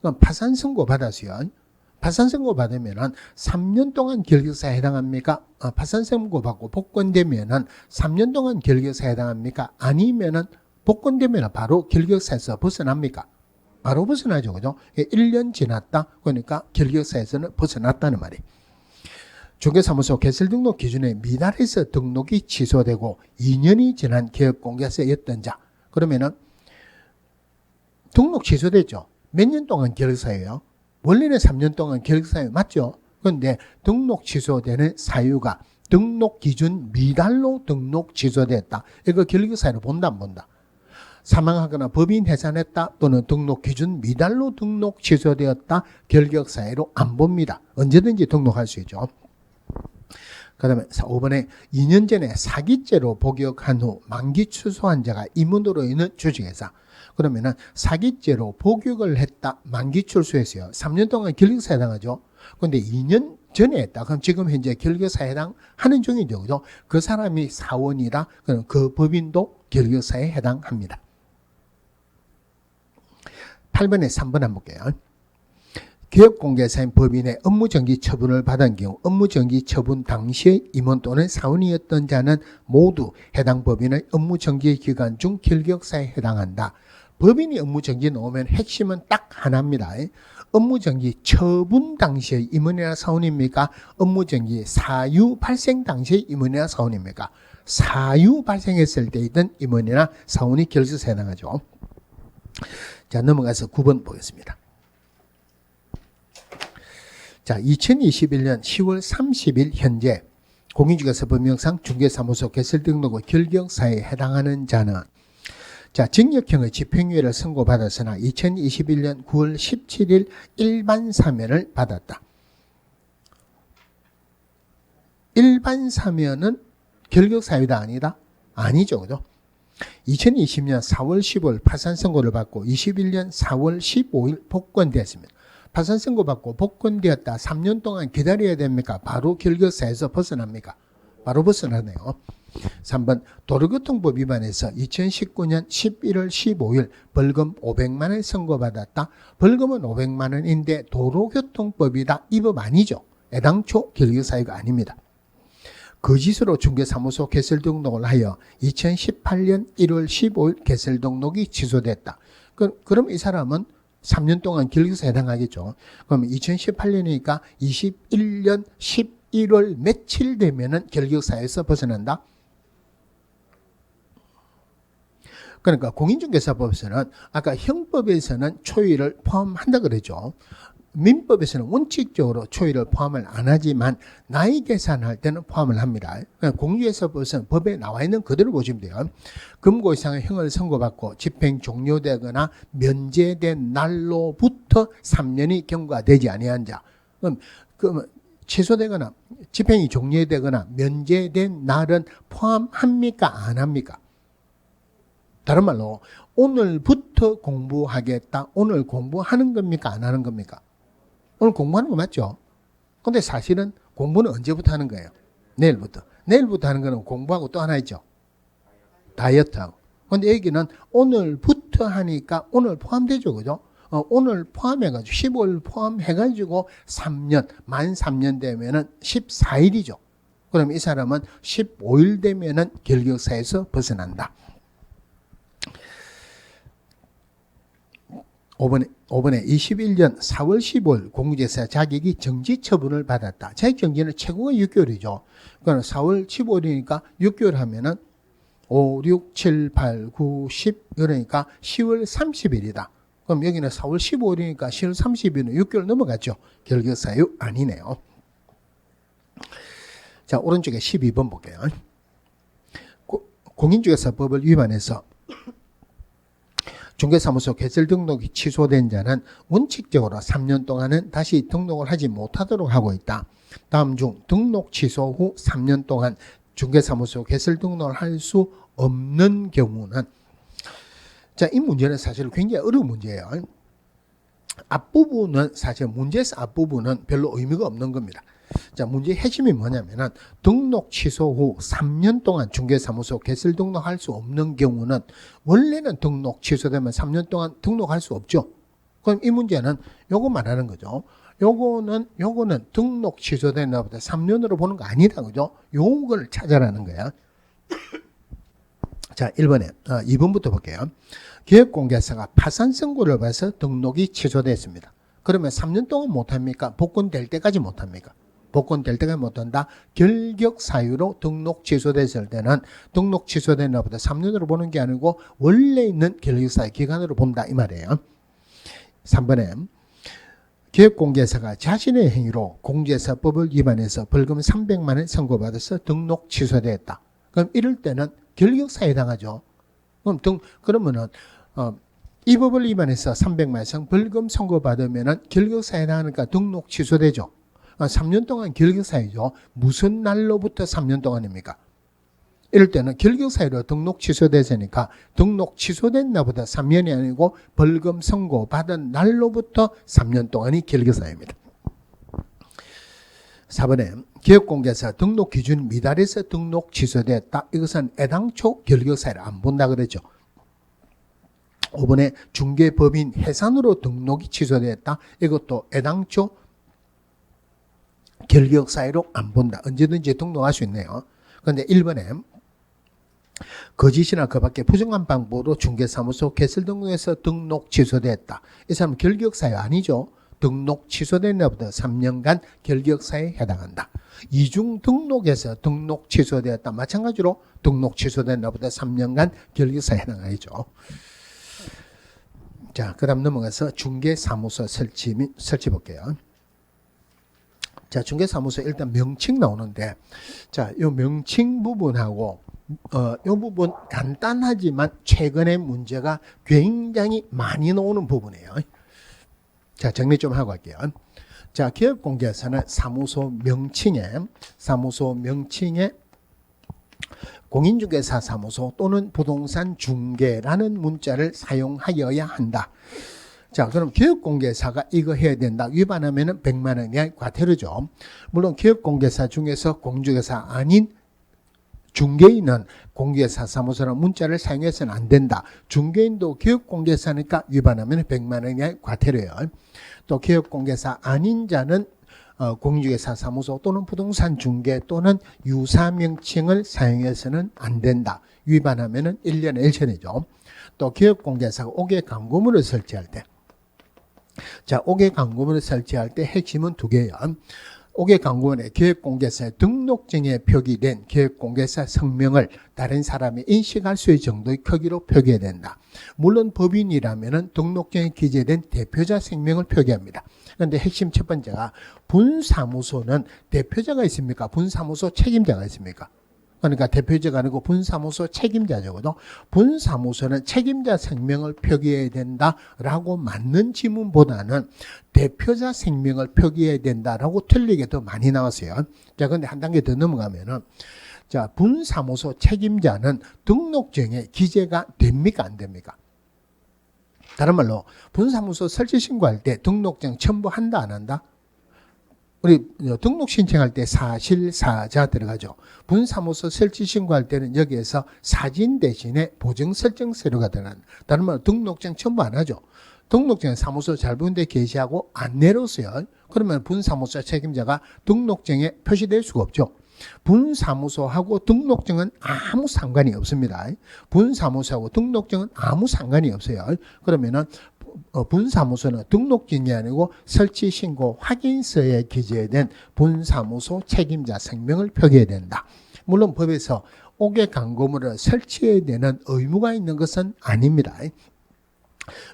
그럼 파산 선고 받았어요. 파산 선고 받으면은 3년 동안 결격사에 해당합니까? 파산 선고 받고 복권되면은 3년 동안 결격사에 해당합니까? 아니면은 복권되면 바로 결격사에서 벗어납니까? 바로 벗어나죠. 그죠? 1년 지났다. 그러니까 결격사에서는 벗어났다는 말이에요. 중개사무소 개설 등록 기준에 미달해서 등록이 취소되고 2년이 지난 기업공개사였던 자. 그러면은 등록 취소됐죠. 몇 년 동안 결격사예요? 원래는 3년 동안 결격사유 맞죠? 그런데 등록 취소되는 사유가 등록 기준 미달로 등록 취소됐다. 이거 결격사유로 본다 안 본다? 사망하거나 법인 해산했다 또는 등록 기준 미달로 등록 취소되었다. 결격사유로 안 봅니다. 언제든지 등록할 수 있죠. 그 다음에 5번에 2년 전에 사기죄로 복역한 후 만기 취소한 자가 임원으로 있는 주식회사. 그러면은 사기죄로 복역을 했다. 만기 출소했어요. 3년 동안 결격사에 해당하죠. 그런데 2년 전에 했다. 그럼 지금 현재 결격사에 해당하는 중이죠. 그죠? 그 사람이 사원이라 그럼 그 법인도 결격사에 해당합니다. 8번에 3번 한번 볼게요. 기업공개사인 법인의 업무정지 처분을 받은 경우 업무정지 처분 당시의 임원 또는 사원이었던 자는 모두 해당 법인의 업무정지 기간 중 결격사에 해당한다. 법인이 업무정지 나오면 핵심은 딱 하나입니다. 업무정지 처분 당시의 임원이나 사원입니까? 업무정지 사유 발생 당시의 임원이나 사원입니까? 사유 발생했을 때이던 임원이나 사원이 결격사에 해당하죠. 자, 넘어가서 9번 보겠습니다. 자, 2021년 10월 30일 현재 공인중개사법령상 중개사무소 개설 등록 후 결격사에 해당하는 자는 자, 징역형의 집행유예를 선고받았으나 2021년 9월 17일 일반 사면을 받았다. 일반 사면은 결격사유다 아니다? 아니죠. 그죠? 2020년 4월 15일 파산 선고를 받고 21년 4월 15일 복권되었습니다. 파산 선고 받고 복권되었다. 3년 동안 기다려야 됩니까? 바로 결격사에서 벗어납니까? 바로 벗어나네요. 3번 도로교통법 위반해서 2019년 11월 15일 벌금 500만 원 선고받았다. 벌금은 500만 원인데 도로교통법이다. 이 법 아니죠. 애당초 결격사유가 아닙니다. 거짓으로 중개사무소 개설 등록을 하여 2018년 1월 15일 개설 등록이 취소됐다. 그럼 이 사람은 3년 동안 결격사에 해당하겠죠. 그럼 2018년이니까 21년 11월 며칠 되면은 결격사에서 벗어난다. 그러니까 공인중개사법에서는 아까 형법에서는 초유를 포함한다 그랬죠. 민법에서는 원칙적으로 초유를 포함을 안 하지만 나이 계산할 때는 포함을 합니다. 공인중개사법에서는 법에 나와 있는 그대로 보시면 돼요. 금고 이상의 형을 선고받고 집행 종료되거나 면제된 날로부터 3년이 경과되지 아니한 자. 그럼 취소되거나 집행이 종료되거나 면제된 날은 포함합니까? 안 합니까? 다른 말로 오늘부터 공부하겠다. 오늘 공부하는 겁니까? 안 하는 겁니까? 오늘 공부하는 거 맞죠? 근데 사실은 공부는 언제부터 하는 거예요? 내일부터. 내일부터 하는 거는 공부하고 또 하나 있죠. 다이어트하고. 근데 여기는 오늘부터 하니까 오늘 포함되죠. 그죠? 오늘 포함해가지고 15일 포함해가지고 3년, 만 3년 되면은 14일이죠. 그럼 이 사람은 15일 되면은 결격사에서 벗어난다. 5번에 21년 4월 15일 공무제사 자격이 정지 처분을 받았다. 자격 정지는 최고가 6개월이죠. 그러니까 4월 15일이니까 6개월 하면은 5, 6, 7, 8, 9, 10 그러니까 10월 30일이다. 그럼 여기는 4월 15일이니까 10월 30일은 6개월 넘어갔죠. 결격 사유 아니네요. 자, 오른쪽에 12번 볼게요. 공인중개사법을 위반해서 중개사무소 개설 등록이 취소된 자는 원칙적으로 3년 동안은 다시 등록을 하지 못하도록 하고 있다. 다음 중 등록 취소 후 3년 동안 중개사무소 개설 등록을 할 수 없는 경우는, 자, 이 문제는 사실 굉장히 어려운 문제예요. 앞부분은 사실 문제에서 앞부분은 별로 의미가 없는 겁니다. 자, 문제의 핵심이 뭐냐면은 등록 취소 후 3년 동안 중개사무소 개설 등록할 수 없는 경우는, 원래는 등록 취소되면 3년 동안 등록할 수 없죠. 그럼 이 문제는 요거 말하는 거죠. 요거는 등록 취소된 날부터 3년으로 보는 거 아니다. 그죠? 요걸 찾아라는 거야. 자, 2번부터 볼게요. 기업공개사가 파산 선고를 받아서 등록이 취소됐습니다. 그러면 3년 동안 못합니까? 복권될 때까지 못합니까? 복권될 때까지 못한다. 결격 사유로 등록 취소됐을 때는 등록 취소된 날부터 3년으로 보는 게 아니고 원래 있는 결격 사유 기간으로 본다 이 말이에요. 3번에 기업공개사가 자신의 행위로 공제사법을 위반해서 벌금 300만 원 선고받아서 등록 취소됐다. 그럼 이럴 때는 결격사유 당하죠. 그러면은 이 법을 위반해서 300만 원 벌금 선고받으면은 결격사유 당하니까 등록 취소되죠. 3년 동안 결격사유죠. 무슨 날로부터 3년 동안입니까? 이럴 때는 결격사유로 등록 취소됐으니까 등록 취소된 날보다 3년이 아니고 벌금 선고받은 날로부터 3년 동안이 결격사유입니다. 4번에 기업공개사 등록 기준 미달해서 등록 취소됐다. 이것은 애당초 결격사유를 안 본다 그랬죠. 5번에 중개법인 해산으로 등록이 취소됐다. 이것도 애당초 결격사유로 안 본다. 언제든지 등록할 수 있네요. 그런데 1번에 거짓이나 그 밖에 부정한 방법으로 중개사무소 개설 등록해서 등록 취소됐다. 이 사람은 결격사유 아니죠. 등록 취소된 날부터 3년간 결격사유에 해당한다. 이중 등록에서 등록 취소되었다. 마찬가지로 등록 취소된 날부터 3년간 결격사유에 해당하죠. 자, 그 다음 넘어가서 중개사무소 설치 볼게요. 자, 중개사무소 일단 명칭 나오는데, 자, 요 명칭 부분하고 요 부분 간단하지만 최근에 문제가 굉장히 많이 나오는 부분이에요. 자, 정리 좀 하고 갈게요. 자, 기업공개사는 사무소 명칭에 공인중개사 사무소 또는 부동산 중개라는 문자를 사용하여야 한다. 자, 그럼 기업공개사가 이거 해야 된다. 위반하면은 100만 원 이하의 과태료죠. 물론 기업공개사 중에서 공중개사 아닌 중개인은 공개사 사무소라는 문자를 사용해서는 안 된다. 중개인도 기업공개사니까 위반하면 100만 원 이하의 과태료예요. 또 기업공개사 아닌 자는 공중개사 사무소 또는 부동산 중개 또는 유사 명칭을 사용해서는 안 된다. 위반하면 1년에 1천이죠. 또 기업공개사가 5개 광고물을 설치할 때, 자, 5개 광고물을 설치할 때 핵심은 2개예요. 5개 광고물에 기업공개사의 등록증에 표기된 기업공개사 성명을 다른 사람이 인식할 수 있을 정도의 크기로 표기해야 된다. 물론 법인이라면 등록증에 기재된 대표자 성명을 표기합니다. 그런데 핵심 첫 번째가 분사무소는 대표자가 있습니까? 분사무소 책임자가 있습니까? 그러니까 대표자가 아니고 분사무소 책임자죠. 분사무소는 책임자 성명을 표기해야 된다라고 맞는 지문보다는 대표자 성명을 표기해야 된다라고 틀리게 더 많이 나왔어요. 자, 그런데 한 단계 더 넘어가면은, 자, 분사무소 책임자는 등록증에 기재가 됩니까? 안 됩니까? 다른 말로 분사무소 설치 신고할 때 등록증 첨부한다 안 한다? 우리 등록 신청할 때 사실사자 들어가죠. 분사무소 설치 신고할 때는 여기에서 사진 대신에 보정 설정 서류가 들어간다. 다른 말로 등록증 첨부 안 하죠. 등록증은 사무소 잘부된 데 게시하고 안 내려오세요. 그러면 분사무소 책임자가 등록증에 표시될 수가 없죠. 분사무소하고 등록증은 아무 상관이 없습니다. 분사무소하고 등록증은 아무 상관이 없어요. 그러면은 분사무소는 등록증이 아니고 설치신고 확인서에 기재된 분사무소 책임자 성명을 표기해야 된다. 물론 법에서 옥외 광고물을 설치해야 되는 의무가 있는 것은 아닙니다.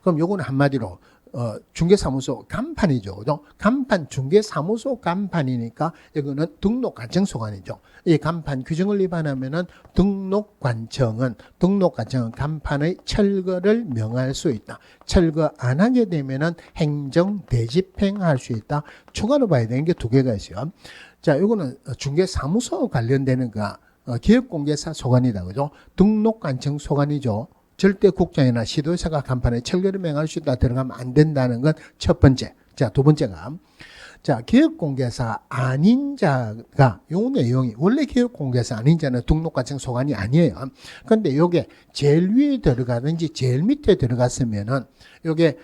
그럼 요거는 한마디로 중개사무소 간판이죠. 그죠? 간판, 중개사무소 간판이니까 이거는 등록관청소관이죠. 이 간판 규정을 위반하면은 등록관청은 간판의 철거를 명할 수 있다. 철거 안 하게 되면은 행정 대집행할 수 있다. 추가로 봐야 되는 게 두 개가 있어요. 자, 이거는 중개사무소 관련되는 거 기업공개사 소관이다. 그죠? 등록관청 소관이죠. 절대 국장이나 시도사가 간판에 철거를 명할 수 있다 들어가면 안 된다는 건 첫 번째. 자, 두 번째가 자, 기업공개사 아닌 자가 요 내용이 원래 기업공개사 아닌 자는 등록관청 소관이 아니에요. 그런데 요게 제일 위에 들어가든지 제일 밑에 들어갔으면은 요게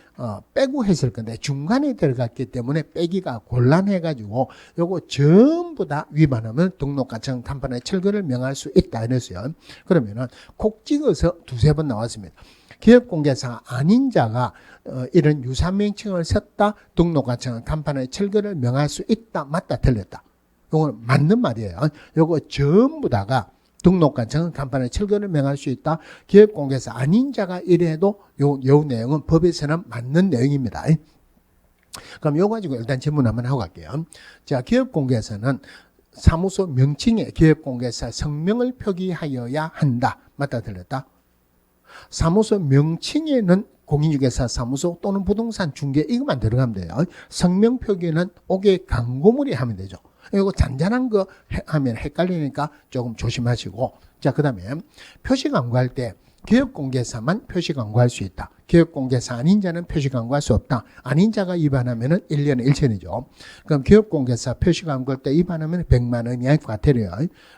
빼고 했을 건데 중간에 들어갔기 때문에 빼기가 곤란해가지고 요거 전부 다 위반하면 등록관청 간판에 철거를 명할 수 있다 이랬어요. 그러면은 콕 찍어서 두세 번 나왔습니다. 기업공개사가 아닌 자가 이런 유사명칭을 썼다. 등록관청은 간판에 철거를 명할 수 있다. 맞다. 틀렸다. 이건 맞는 말이에요. 이거 전부 다가 등록관청은 간판에 철거를 명할 수 있다. 기업공개사 아닌 자가 이래도 요 내용은 법에서는 맞는 내용입니다. 그럼 요거 가지고 일단 질문 한번 하고 갈게요. 자, 기업공개사는 사무소 명칭에 기업공개사 성명을 표기하여야 한다. 맞다. 틀렸다. 사무소 명칭에는 공인중개사 사무소 또는 부동산 중개 이것만 들어가면 돼요. 성명 표기는 옥외 광고물이 하면 되죠. 이거 잔잔한 거 하면 헷갈리니까 조금 조심하시고. 자, 그 다음에 표시 광고할 때 기업공개사만 표시 광고할 수 있다. 기업공개사 아닌 자는 표시 광고할 수 없다. 아닌 자가 위반하면은 1년에 1천이죠. 그럼 기업공개사 표시 광고할 때 위반하면 100만 원 이하의 과태료예요.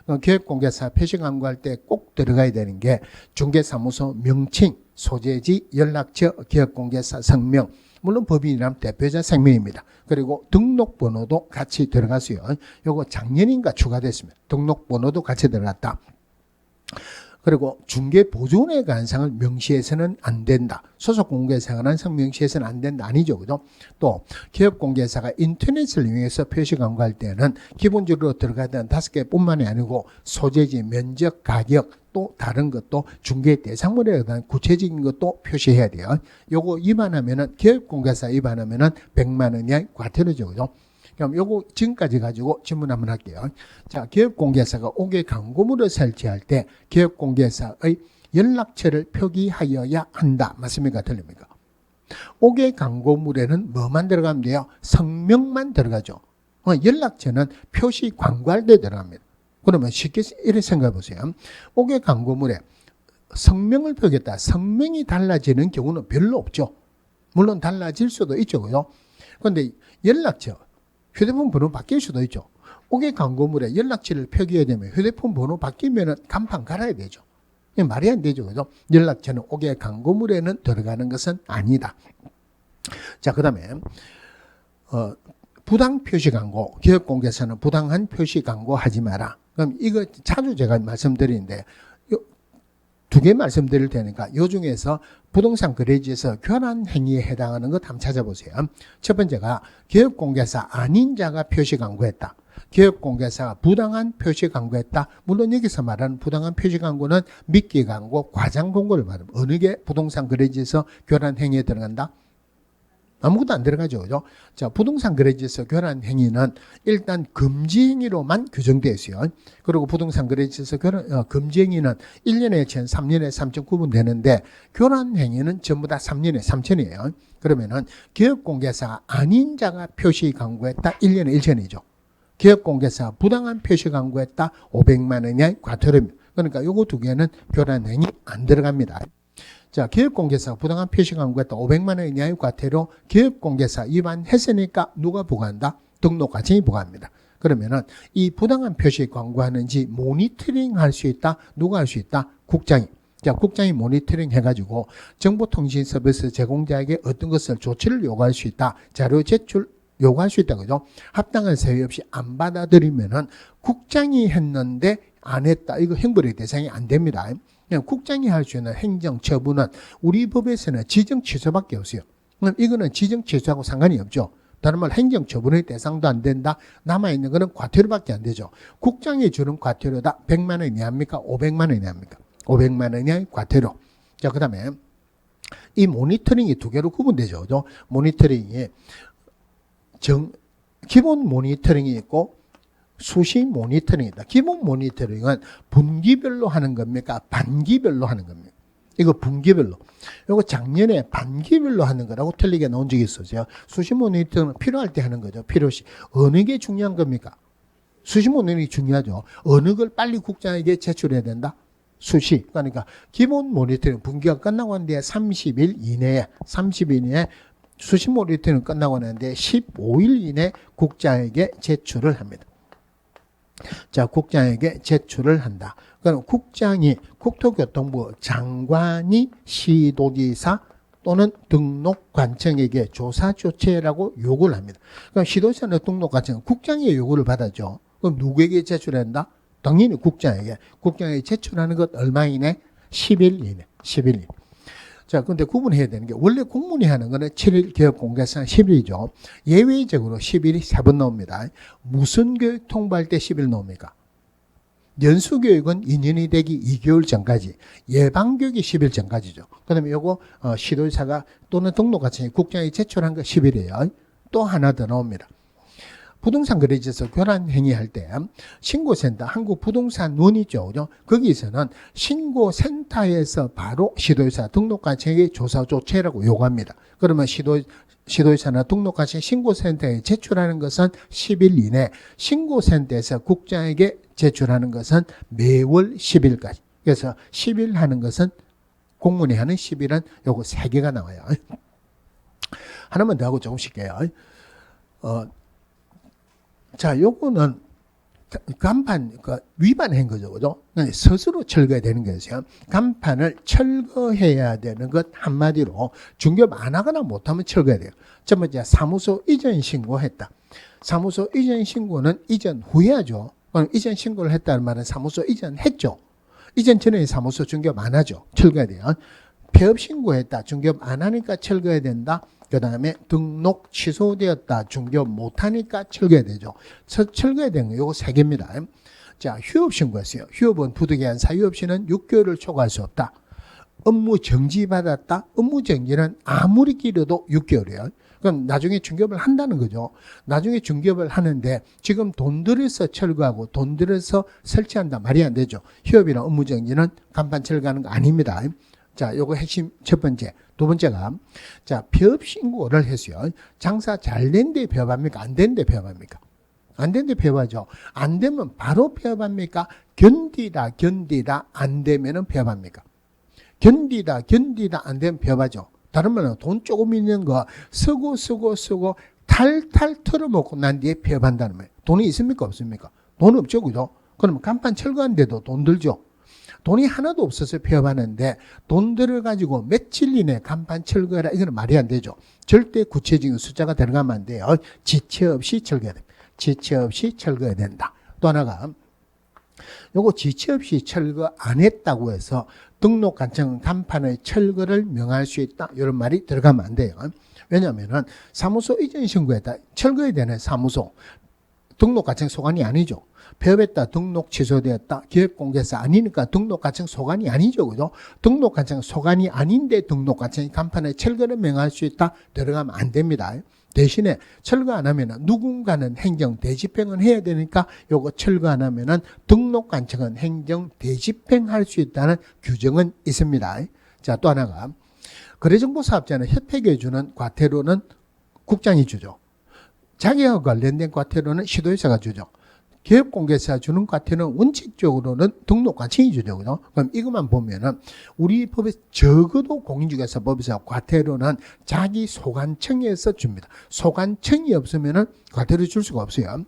그럼 기업공개사 표시 광고할 때 꼭 들어가야 되는 게 중개사무소 명칭, 소재지, 연락처, 기업공개사 성명, 물론 법인이라면 대표자 성명입니다. 그리고 등록번호도 같이 들어갔어요. 요거 작년인가 추가됐습니다. 등록번호도 같이 들어갔다. 그리고 중개보조원의 관상을 명시해서는 안 된다. 소속 공개사가 관상 명시해서는 안 된다. 아니죠. 그죠? 또 기업공개사가 인터넷을 이용해서 표시 광고할 때는 기본적으로 들어가던 5개 뿐만이 아니고 소재지, 면적, 가격, 또 다른 것도 중개 대상물에 대한 구체적인 것도 표시해야 돼요. 요거 위반하면은 기업공개사 위반하면은 100만 원 이하의 과태료죠. 그죠? 그럼 요거 지금까지 가지고 질문 한번 할게요. 자, 기업공개사가 옥외 광고물을 설치할 때 기업공개사의 연락처를 표기하여야 한다. 맞습니까? 틀립니까? 옥외 광고물에는 뭐만 들어가면 돼요? 성명만 들어가죠. 연락처는 표시 광고할 때 들어갑니다. 그러면 쉽게 이렇게 생각해 보세요. 옥외 광고물에 성명을 표기했다. 성명이 달라지는 경우는 별로 없죠. 물론 달라질 수도 있죠. 그죠? 그런데 연락처, 휴대폰 번호 바뀔 수도 있죠. 옥외 광고물에 연락처를 표기해야 되면 휴대폰 번호 바뀌면 간판 갈아야 되죠. 말이 안 되죠. 그죠? 연락처는 옥외 광고물에는 들어가는 것은 아니다. 자, 그 다음에 부당 표시 광고, 기업공개사는 부당한 표시 광고 하지 마라. 그럼 이거 자주 제가 말씀드리는데 두 개 말씀드릴 테니까 요 중에서 부동산 거래지에서 교란 행위에 해당하는 것 한번 찾아보세요. 첫 번째가 기업공개사 아닌 자가 표시 광고했다. 기업공개사가 부당한 표시 광고했다. 물론 여기서 말하는 부당한 표시 광고는 미끼 광고, 과장 광고를 말합니다. 어느 게 부동산 거래지에서 교란 행위에 들어간다? 아무것도 안 들어가죠. 그죠? 자, 부동산 거래지에서 교란 행위는 일단 금지 행위로만 규정되어 있어요. 그리고 부동산 거래지에서 금지 행위는 1년에 1천, 3년에 3.9분 되는데 교란 행위는 전부 다 3년에 3천이에요. 그러면은 기업공개사 아닌 자가 표시 광고했다. 1년에 1천이죠. 기업공개사 부당한 표시 광고했다. 500만 원 이하의 과태료입니다. 그러니까 요거 두 개는 교란 행위 안 들어갑니다. 자, 기업공개사가 부당한 표시 광고했다. 500만 원 이하의 과태료 기업공개사 위반했으니까 누가 부과한다? 등록관청이 부과합니다. 그러면은 이 부당한 표시 광고하는지 모니터링 할 수 있다. 누가 할 수 있다? 국장이. 자, 국장이 모니터링 해가지고 정보통신 서비스 제공자에게 어떤 것을 조치를 요구할 수 있다. 자료 제출 요구할 수 있다. 그죠? 합당한 사유 없이 안 받아들이면은 국장이 했는데 안 했다. 이거 형벌의 대상이 안 됩니다. 그냥 국장이 할 수 있는 행정 처분은 우리 법에서는 지정 취소밖에 없어요. 그럼 이거는 지정 취소하고 상관이 없죠. 다른 말 행정 처분의 대상도 안 된다. 남아있는 거는 과태료밖에 안 되죠. 국장이 주는 과태료다. 100만 원 이하입니까? 500만 원 이하입니까? 500만 원 이하의 과태료. 자, 그 다음에 이 모니터링이 두 개로 구분되죠. 그죠? 모니터링이 기본 모니터링이 있고 수시 모니터링이 있다. 기본 모니터링은 분기별로 하는 겁니까? 반기별로 하는 겁니까? 이거 분기별로. 이거 작년에 반기별로 하는 거라고 틀리게 나온 적이 있었어요. 수시 모니터링은 필요할 때 하는 거죠. 필요시. 어느 게 중요한 겁니까? 수시 모니터링이 중요하죠. 어느 걸 빨리 국장에게 제출해야 된다? 수시. 그러니까 기본 모니터링 분기가 끝나고 난 뒤에 30일 이내에 수시 모니터링 끝나고 난 뒤에 15일 이내 국장에게 제출을 합니다. 자, 국장에게 제출을 한다. 그럼 국장이 국토교통부 장관이 시도지사 또는 등록관청에게 조사 조치라고 요구를 합니다. 그럼 시도지사는 등록관청은 국장의 요구를 받았죠. 그럼 누구에게 제출한다? 당연히 국장에게. 국장에게 제출하는 것 얼마 이내? 10일 이내. 10일 이내. 자, 근데 구분해야 되는 게 원래 공문이 하는 거는 7일 개업 공개상 10일이죠. 예외적으로 10일이 3번 나옵니다. 무슨 교육 통보할 때 10일 나옵니까? 연수교육은 2년이 되기 2개월 전까지, 예방교육이 10일 전까지죠. 그 다음에 요거 시도지사가 또는 등록관청이 국장에 제출한 거 10일이에요. 또 하나 더 나옵니다. 부동산 거래지에서 교란 행위할 때 신고센터, 한국부동산원이죠. 그죠? 거기서는 신고센터에서 바로 시도지사 등록관청에게 조사 조치라고 요구합니다. 그러면 시도지사나 등록관청 신고센터에 제출하는 것은 10일 이내, 신고센터에서 국장에게 제출하는 것은 매월 10일까지. 그래서 10일 하는 것은 공문이 하는 10일은 요거 3개가 나와요. 하나만 더 하고 조금씩 해요. 자, 요거는 간판 위반한 거죠. 그죠? 스스로 철거해야 되는 거였어요. 간판을 철거해야 되는 것 한마디로 중개업 안 하거나 못하면 철거해야 돼요. 첫 번째, 사무소 이전 신고했다. 사무소 이전 신고는 이전 후에 하죠. 이전 신고를 했다는 말은 사무소 이전했죠. 이전 전에 사무소 중개업 안 하죠. 철거해야 돼요. 폐업 신고했다. 중개업 안 하니까 철거해야 된다. 그 다음에 등록 취소되었다. 중개업 못하니까 철거해야 되죠. 철거해야 되는 거 요거 3개입니다. 자, 휴업 신고했어요. 휴업은 부득이한 사유 없이는 6개월을 초과할 수 없다. 업무 정지받았다. 업무 정지는 아무리 길어도 6개월이에요. 그럼 나중에 중개업을 한다는 거죠. 나중에 중개업을 하는데 지금 돈 들여서 철거하고 돈 들여서 설치한다. 말이 안 되죠. 휴업이나 업무 정지는 간판 철거하는 거 아닙니다. 자, 요거 핵심 첫 번째. 두 번째가, 자, 폐업 신고를 했어요. 장사 잘 된 데 폐업합니까? 안 된 데 폐업합니까? 안 된 데 폐업하죠. 안 되면 바로 폐업합니까? 견디다 안 되면은 폐업합니까? 견디다 안 되면 폐업하죠. 다른 말은 돈 조금 있는 거 쓰고 탈탈 털어먹고 난 뒤에 폐업한다는 말이에요. 돈이 있습니까? 없습니까? 돈 없죠. 그죠? 그러면 간판 철거하는데도 돈 들죠. 돈이 하나도 없어서 폐업하는데 돈 들어가지고 며칠 이내 간판 철거해라. 이거는 말이 안 되죠. 절대 구체적인 숫자가 들어가면 안 돼요. 지체 없이 철거해야 됩니다. 지체 없이 철거해야 된다. 또 하나가 요거 지체 없이 철거 안 했다고 해서 등록관청 간판의 철거를 명할 수 있다. 이런 말이 들어가면 안 돼요. 왜냐하면 사무소 이전 신고했다. 철거해야 되는 사무소. 등록관청 소관이 아니죠. 폐업했다, 등록 취소되었다, 기업공개사 아니니까 등록관청 소관이 아니죠. 그죠? 등록관청 소관이 아닌데 등록관청이 간판에 철거를 명할 수 있다. 들어가면 안 됩니다. 대신에 철거 안 하면 누군가는 행정 대집행은 해야 되니까 요거 철거 안 하면 등록관청은 행정 대집행할 수 있다는 규정은 있습니다. 자, 또 하나가 거래정보사업자는 협회에 주는 과태료는 국장이 주죠. 자기와 관련된 과태료는 시도지사가 주죠. 기업공개사 주는 과태료는 원칙적으로는 등록과 징의주죠. 그죠? 그럼 이것만 보면은 우리 법에 적어도 공인중개사법에서 과태료는 자기 소관청에서 줍니다. 소관청이 없으면은 과태료 줄 수가 없어요.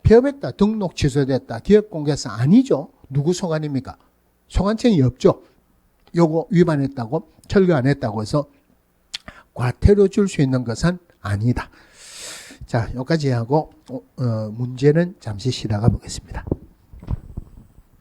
폐업했다, 등록 취소됐다, 기업공개사 아니죠. 누구 소관입니까? 소관청이 없죠. 요거 위반했다고 철거 안 했다고 해서 과태료 줄 수 있는 것은 아니다. 자, 여기까지 하고 문제는 잠시 쉬다가 보겠습니다.